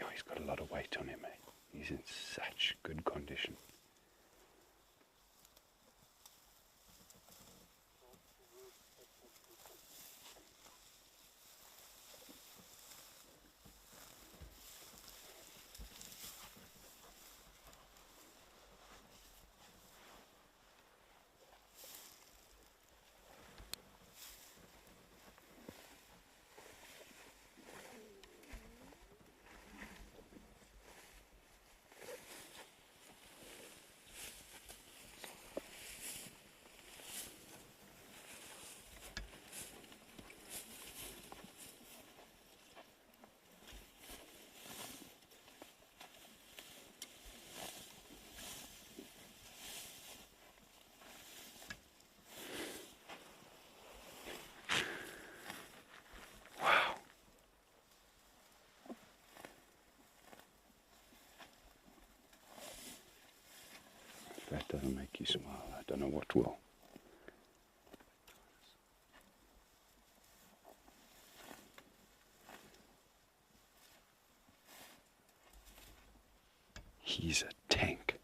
Oh, he's got a lot of weight on him, eh? He's in such good condition. If that doesn't make you smile, I don't know what will. He's a tank.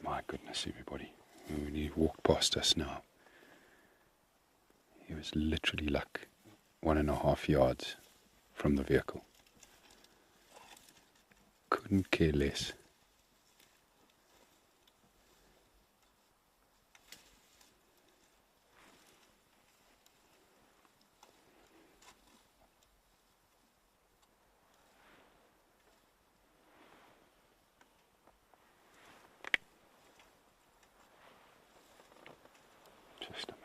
My goodness, everybody. When he walked past us now, he was literally like 1.5 yards from the vehicle. Couldn't care less. Just amazing.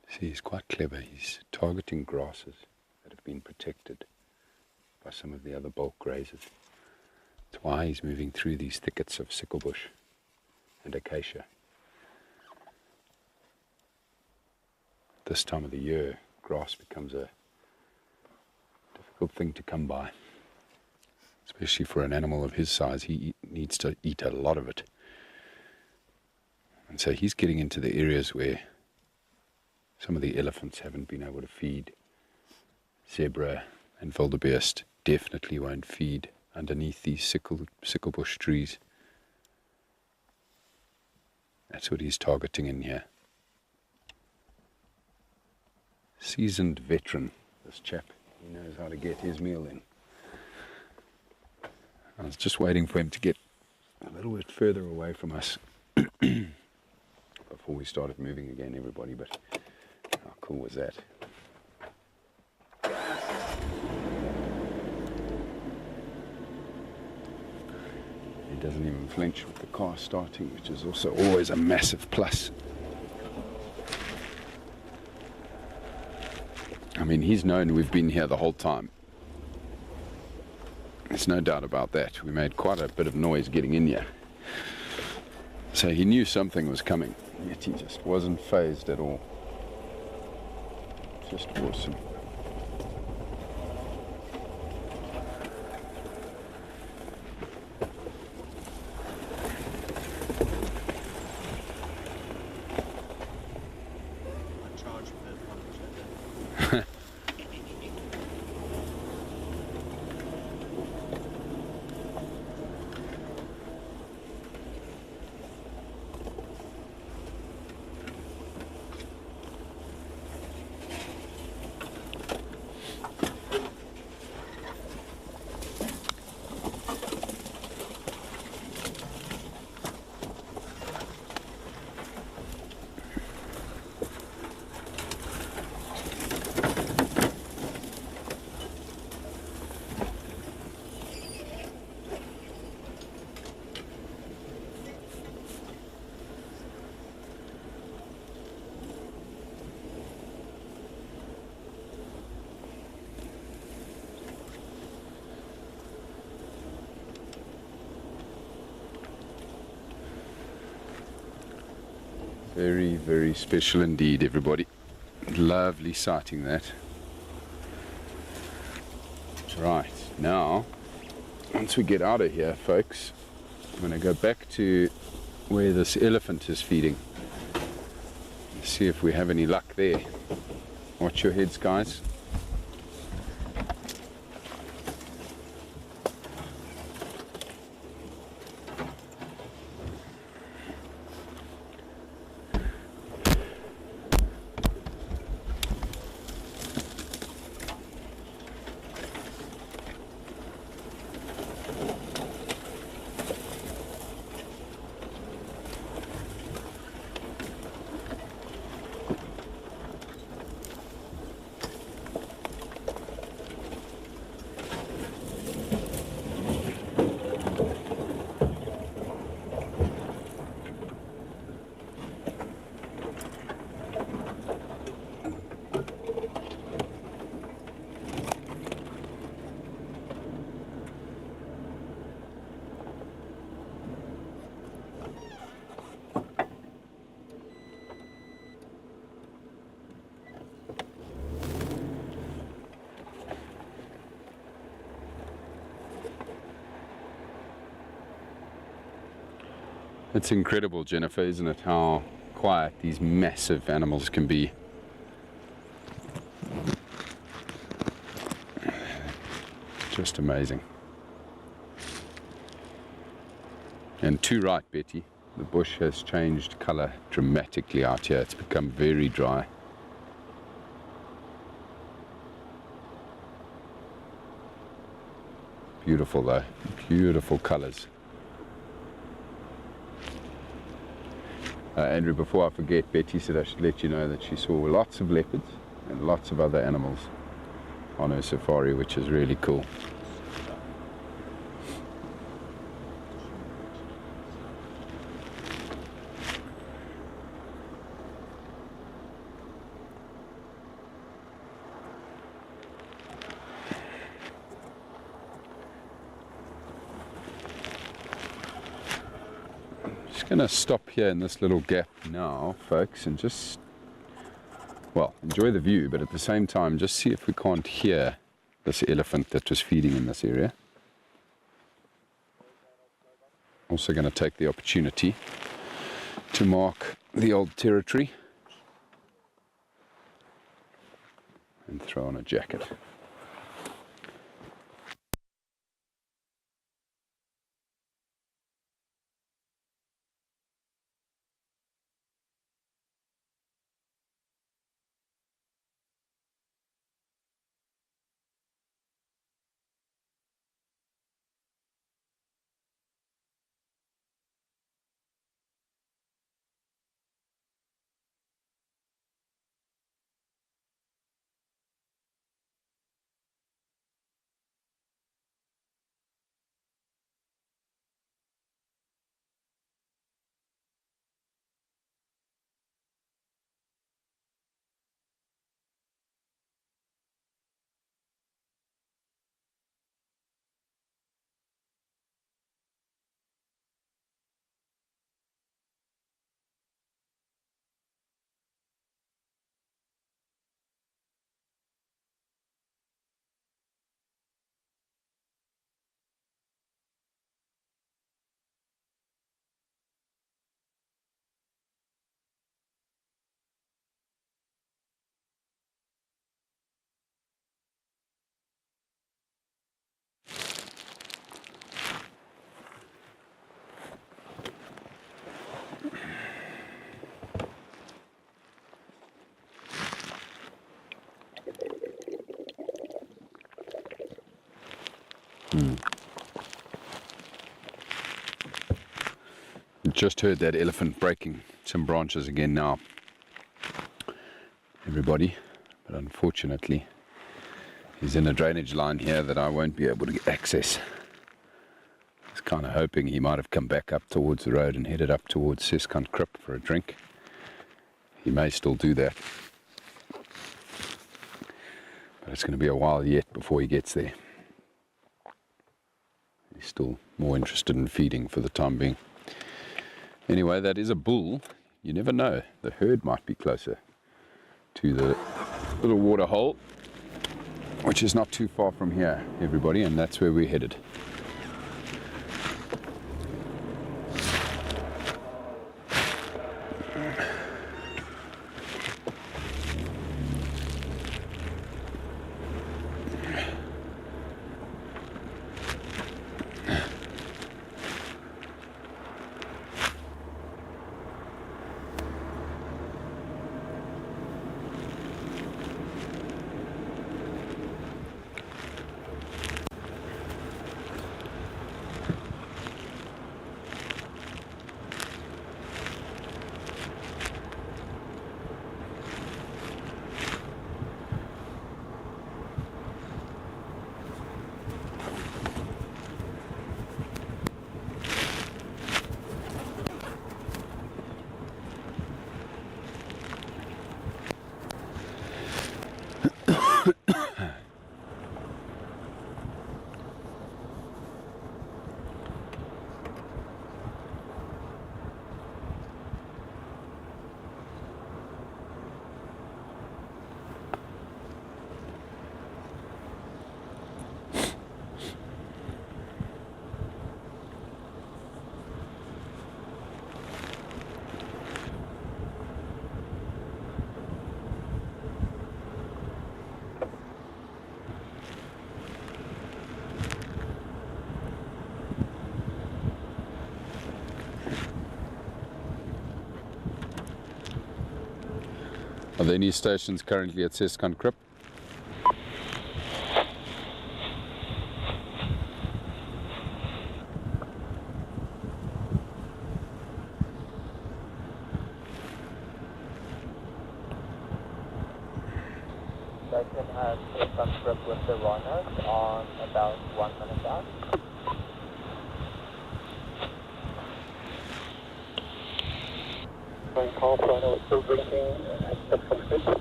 See, he's quite clever. He's targeting grasses that have been protected by some of the other bulk grazers. That's why he's moving through these thickets of sicklebush and acacia. This time of the year, grass becomes a difficult thing to come by, especially for an animal of his size. He needs to eat a lot of it. And so he's getting into the areas where some of the elephants haven't been able to feed. Zebra and wildebeest definitely won't feed underneath these sicklebush trees. That's what he's targeting in here. Seasoned veteran, this chap. He knows how to get his meal in. I was just waiting for him to get a little bit further away from us before we started moving again, everybody, but how cool was that? He doesn't even flinch with the car starting, which is also always a massive plus. I mean, he's known we've been here the whole time. There's no doubt about that. We made quite a bit of noise getting in here. So he knew something was coming, yet he just wasn't fazed at all. Just awesome. Very, very special indeed, everybody. Lovely sighting that. Right, now, once we get out of here, folks, I'm going to go back to where this elephant is feeding. See if we have any luck there. Watch your heads, guys. It's incredible, Jennifer, isn't it, how quiet these massive animals can be. Just amazing. And too right, Betty. The bush has changed colour dramatically out here. It's become very dry. Beautiful though, beautiful colours. Andrew, before I forget, Betty said I should let you know that she saw lots of leopards and lots of other animals on her safari, which is really cool. Going to stop here in this little gap now, folks, and just, well, enjoy the view, but at the same time just see if we can't hear this elephant that was feeding in this area. Also going to take the opportunity to mark the old territory and throw on a jacket. Just heard that elephant breaking some branches again now, everybody, but unfortunately he's in a drainage line here that I won't be able to access. I was kind of hoping he might have come back up towards the road and headed up towards Seskant Krip for a drink. He may still do that, but it's going to be a while yet before he gets there. He's still more interested in feeding for the time being. Anyway, that is a bull. You never know. The herd might be closer to the little water hole, which is not too far from here, everybody, and that's where we're headed. Are there any stations currently at Seskant Krip? Station at Seskant Krip with the Rhinos on about 1 minute out. Call Rhino is still drinking at the foot.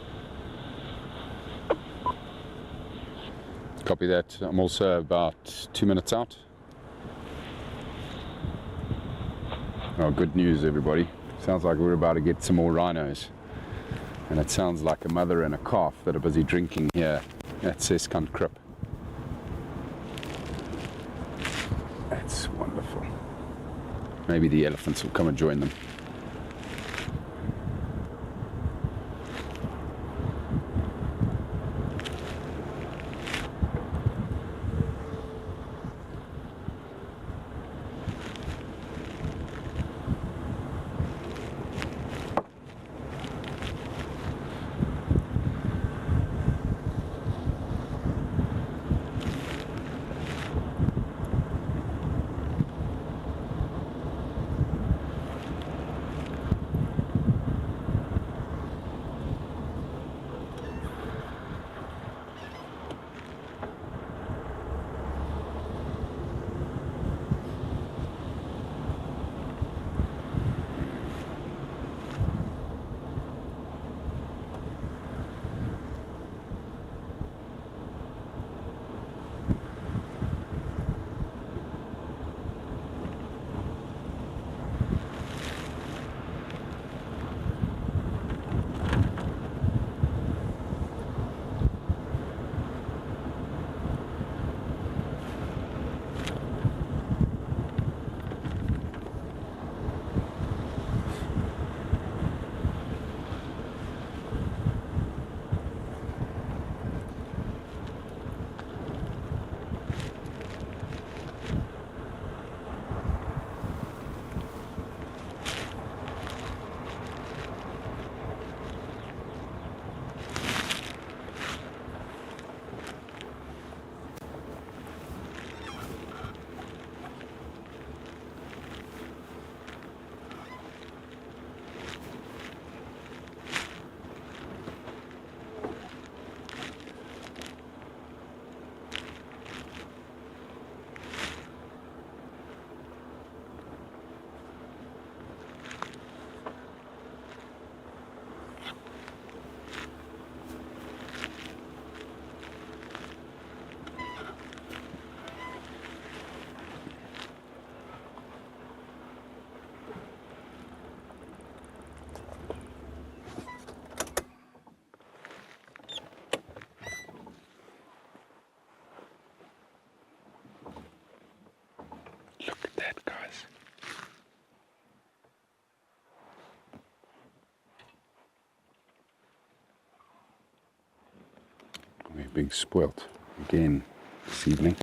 Copy that. I'm also about 2 minutes out. Oh, good news, everybody. Sounds like we're about to get some more rhinos. And it sounds like a mother and a calf that are busy drinking here at Seskant Krip. That's wonderful. Maybe the elephants will come and join them. being spoilt again this evening.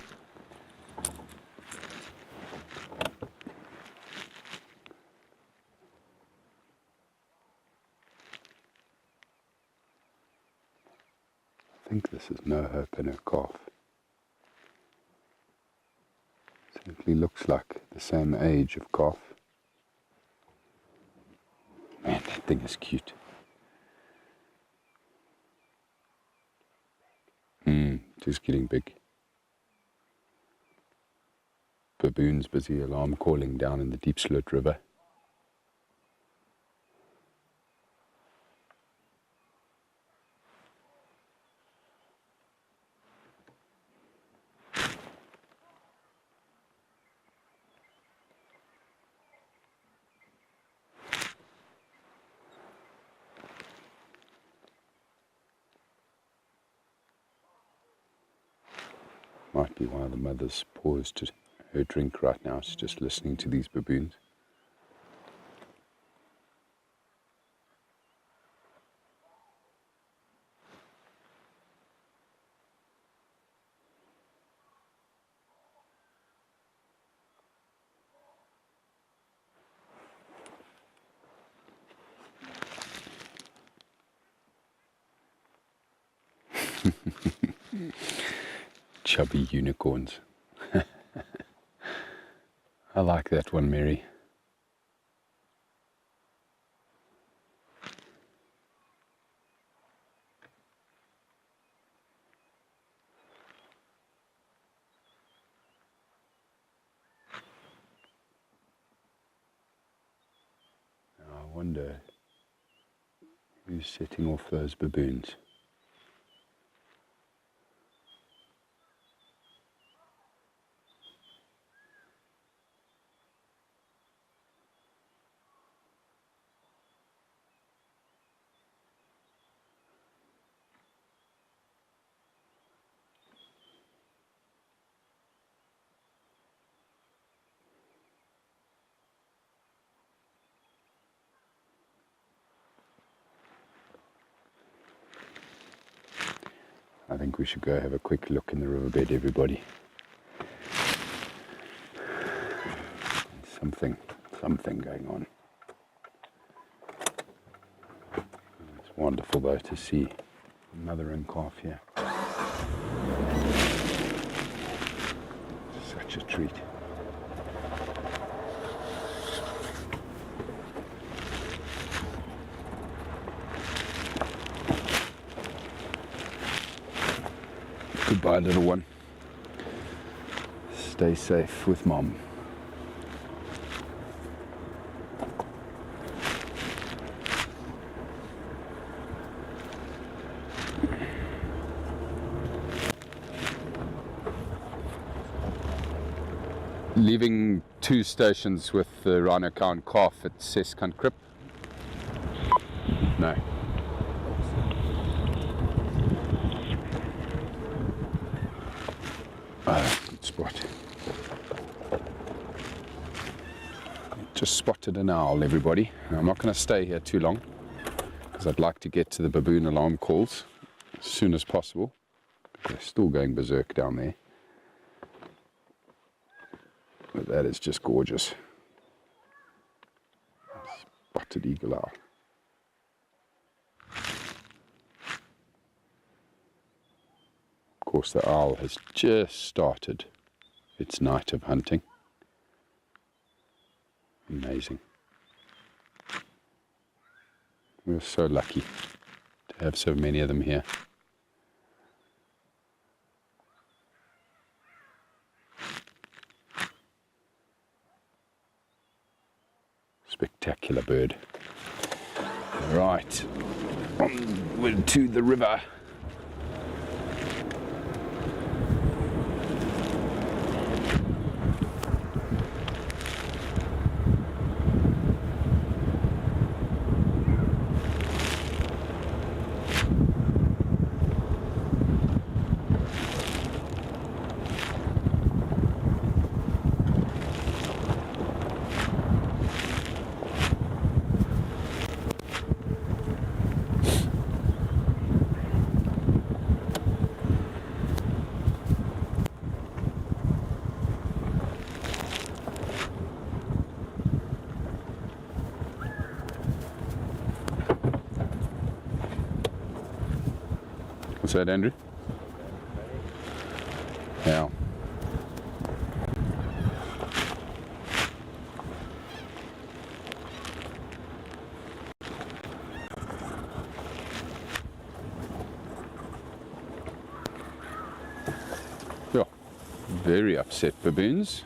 I think this is no hope and her calf. Certainly looks like the same age of calf. Man, that thing is cute. It is getting big. Baboon's busy alarm calling down in the Deep Sloot River. Might be why the mother's paused her drink right now. She's just listening to these baboons. Chubby unicorns. I like that one, Mary. I wonder who's setting off those baboons. I think we should go have a quick look in the riverbed, everybody. Something going on. It's wonderful though to see mother and calf here. Such a treat. Goodbye, little one. Stay safe with Mom. Leaving 2 stations with the Rhino cow and calf at Seskant Krip. No. Good spot. Just spotted an owl, everybody. I'm not going to stay here too long because I'd like to get to the baboon alarm calls as soon as possible. They're still going berserk down there. But that is just gorgeous. Spotted eagle owl. Of course, the owl has just started its night of hunting. Amazing. We're so lucky to have so many of them here. Spectacular bird. Right, onward to the river. What's that, Andrew? Yeah. Yeah, very upset baboons.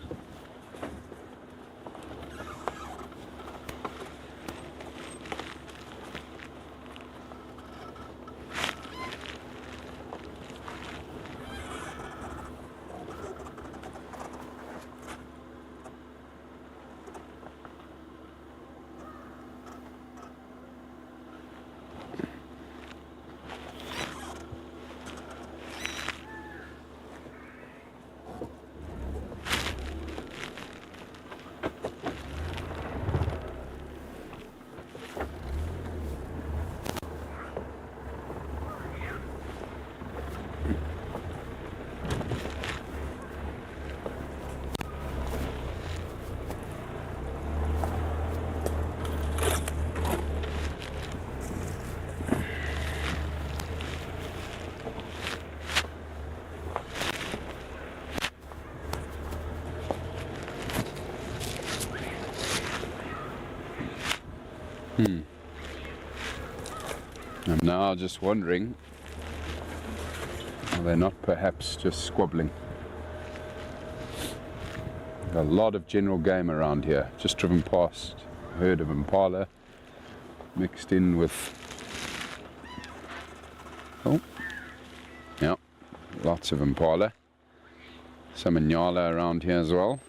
I'm now just wondering, are they not perhaps just squabbling? A lot of general game around here. Just driven past a herd of impala mixed in with, oh, yeah, lots of impala. Some inyala around here as well.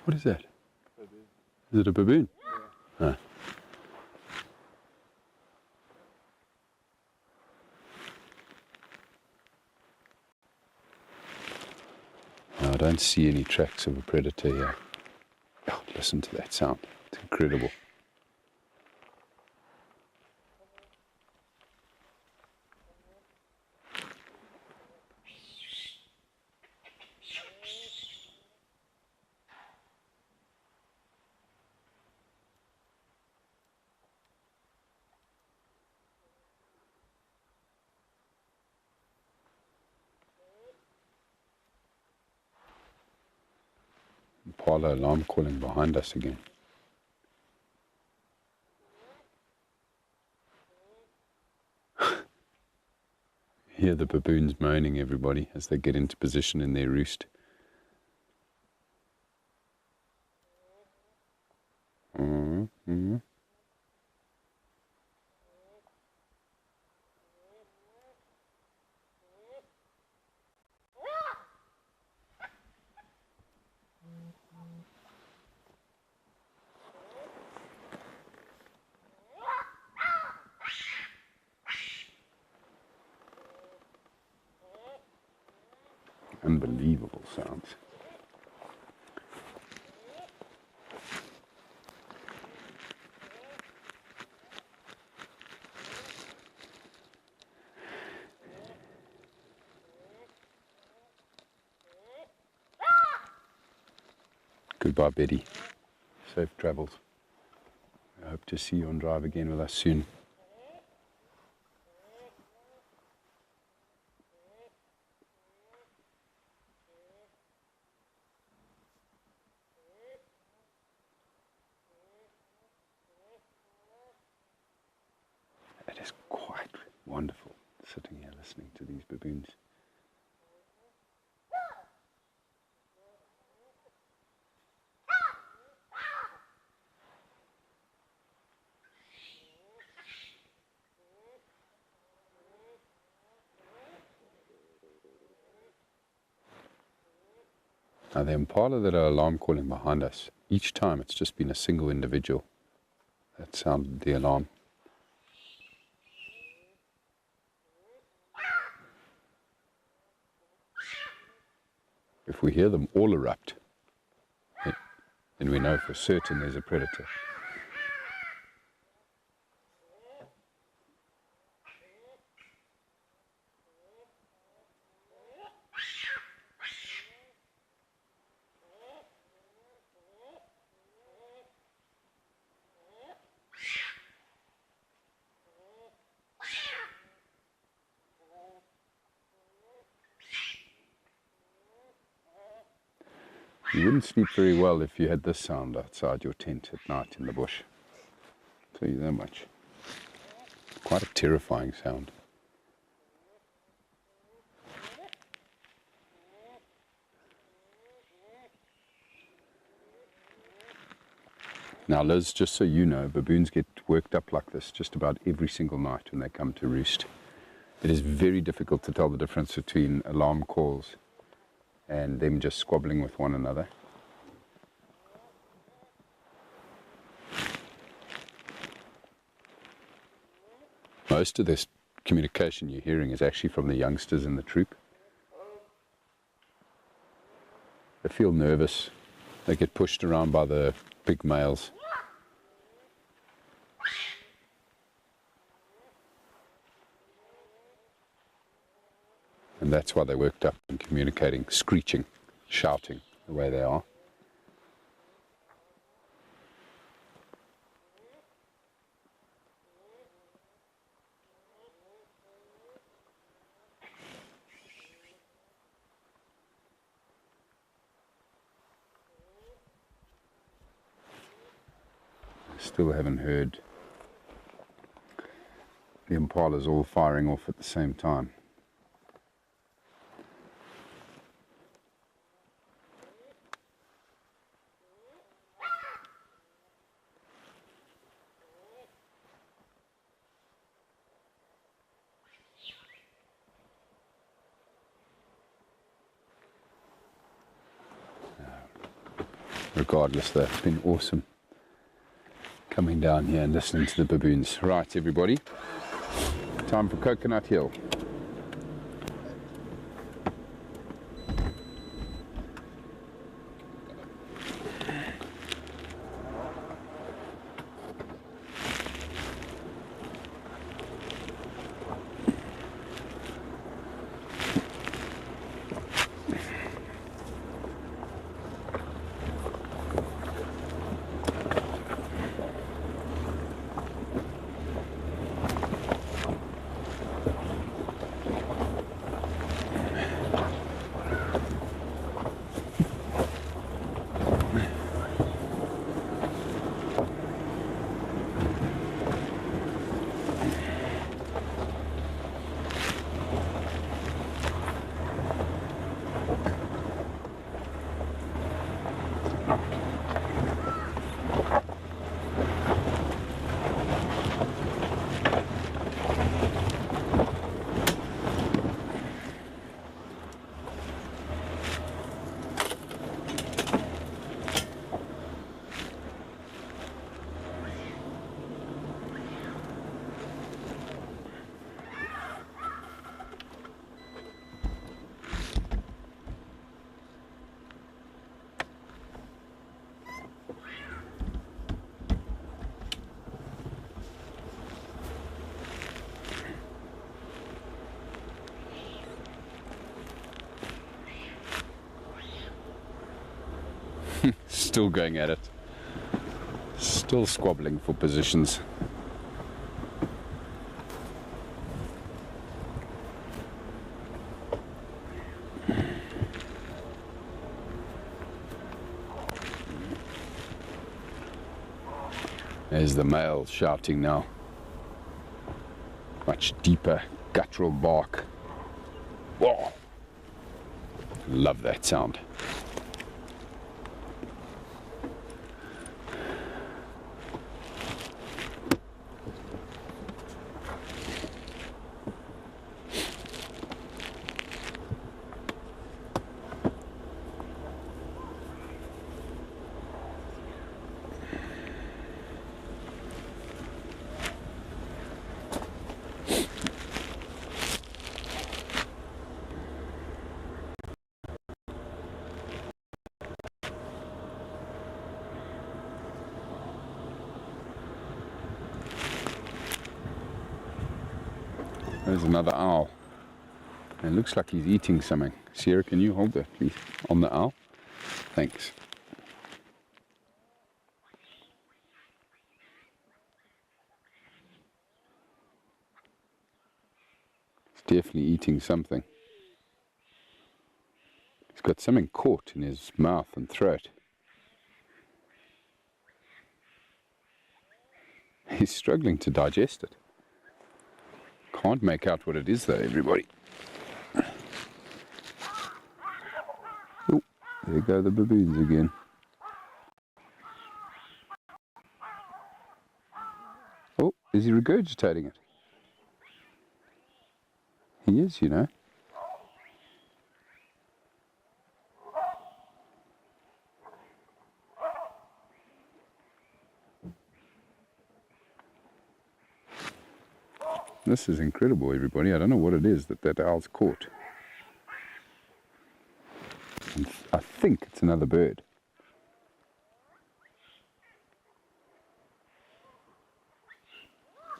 What is that? Baboon. Is it a baboon? Yeah. Ah. No, I don't see any tracks of a predator here. Oh, listen to that sound. It's incredible. Impala alarm calling behind us again. Hear the baboons moaning, everybody, as they get into position in their roost. Mm-hmm. Unbelievable sounds. Goodbye, Betty. Safe travels. I hope to see you on drive again with us soon. to these baboons. Now the impala that are alarm calling behind us, each time it's just been a single individual that sounded the alarm. If we hear them all erupt, then we know for certain there's a predator. You wouldn't sleep very well if you had this sound outside your tent at night in the bush. I'll tell you that much. Quite a terrifying sound. Now Liz, just so you know, baboons get worked up like this just about every single night when they come to roost. It is very difficult to tell the difference between alarm calls and them just squabbling with one another. Most of this communication you're hearing is actually from the youngsters in the troop. They feel nervous. They get pushed around by the big males. And that's why they're worked up and communicating, screeching, shouting the way they are. Still haven't heard the impalas all firing off at the same time. Regardless though, it's been awesome coming down here and listening to the baboons. Right everybody, time for Coconut Hill. Still going at it. Still squabbling for positions. There's the male shouting now. Much deeper guttural bark. Love that sound. There's another owl. It looks like he's eating something. Sierra, can you hold that, please? On the owl? Thanks. He's definitely eating something. He's got something caught in his mouth and throat. He's struggling to digest it. Can't make out what it is though, everybody. Oh, there go the baboons again. Oh, is he regurgitating it? He is, you know. This is incredible, everybody. I don't know what it is that owl's caught. I think it's another bird.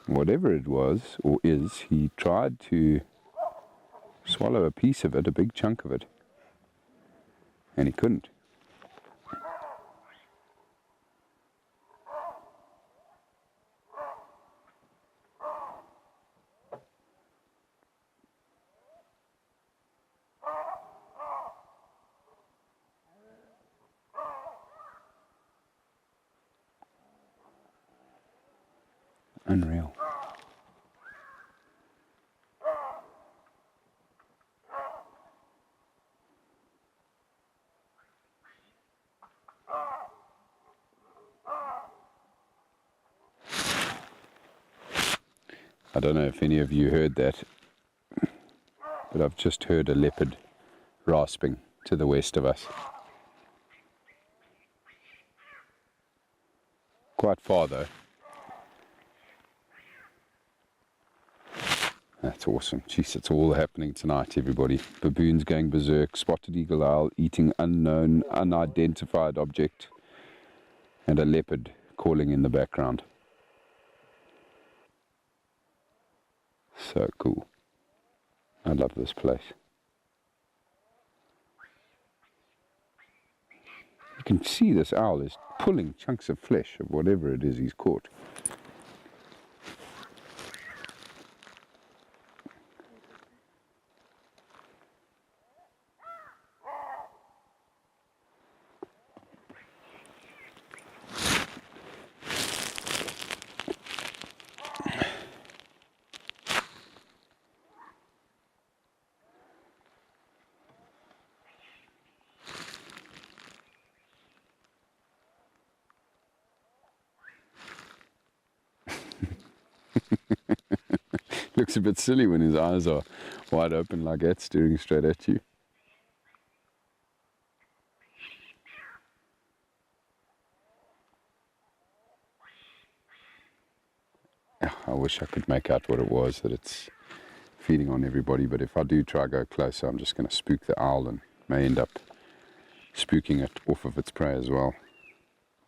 Whatever it was, or is, he tried to swallow a piece of it, a big chunk of it, and he couldn't. Unreal. I don't know if any of you heard that, but I've just heard a leopard rasping to the west of us. Quite far though. That's awesome. Jeez, it's all happening tonight, everybody. Baboons going berserk, spotted eagle owl eating unknown, unidentified object, and a leopard calling in the background. So cool. I love this place. You can see this owl is pulling chunks of flesh of whatever it is he's caught. Looks a bit silly when his eyes are wide open like that, staring straight at you. I wish I could make out what it was that it's feeding on everybody, but if I do try to go closer, I'm just going to spook the owl and may end up spooking it off of its prey as well,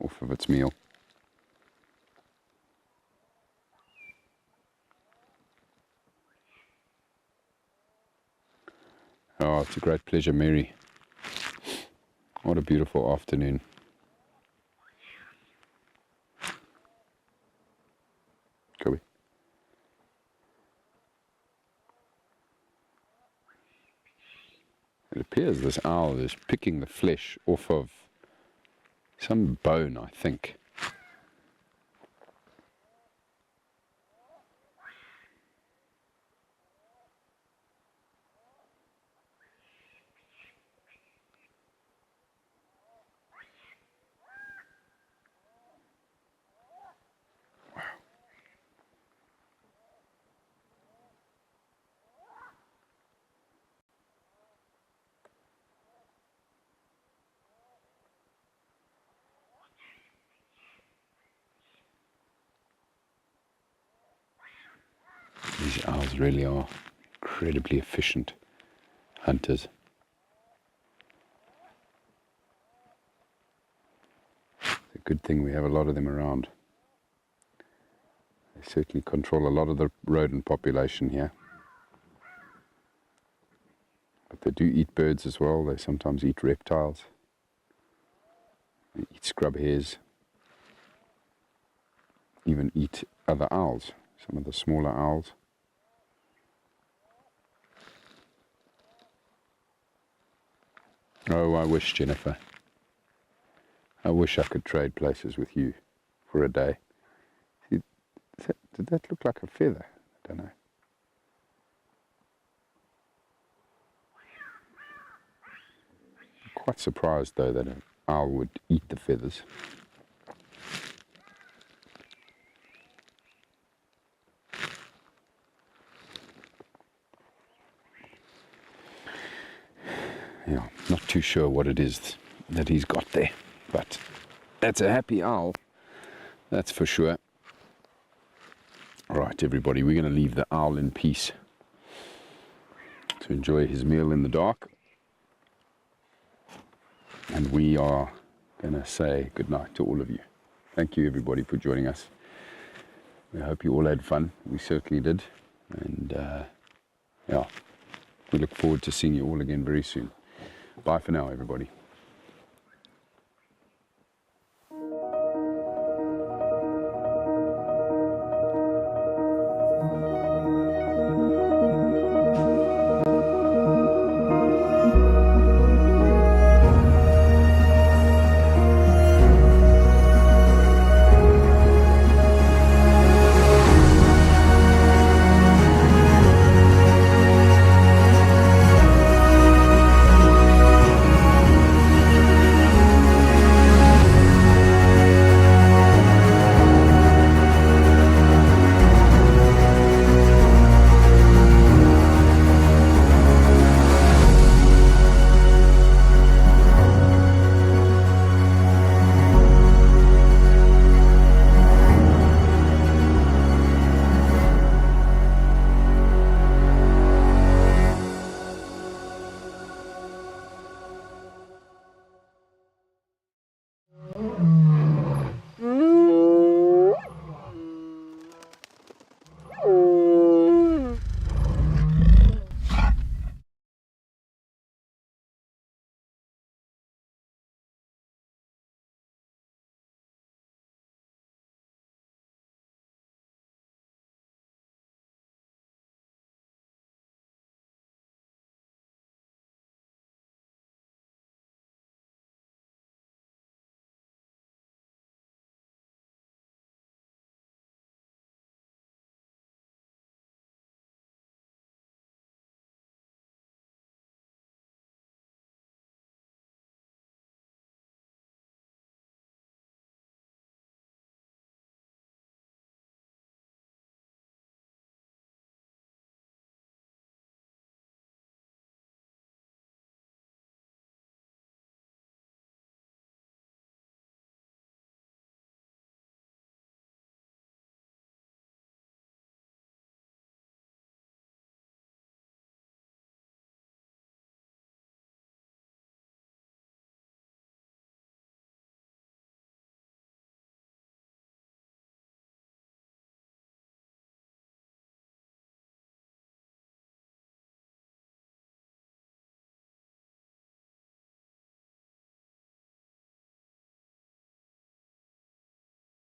off of its meal. Oh, it's a great pleasure, Mary. What a beautiful afternoon. Kobe. It appears this owl is picking the flesh off of some bone, I think. These owls really are incredibly efficient hunters. It's a good thing we have a lot of them around. They certainly control a lot of the rodent population here. But they do eat birds as well. They sometimes eat reptiles. They eat scrub hares. Even eat other owls, some of the smaller owls. Oh, I wish, Jennifer. I wish I could trade places with you for a day. See, did that look like a feather? I don't know. I'm quite surprised, though, that an owl would eat the feathers. Yeah, not too sure what it is that he's got there, but that's a happy owl, that's for sure. All right, everybody, we're going to leave the owl in peace to enjoy his meal in the dark, and we are going to say goodnight to all of you. Thank you, everybody, for joining us. We hope you all had fun. We certainly did, and yeah, we look forward to seeing you all again very soon. Bye for now, everybody.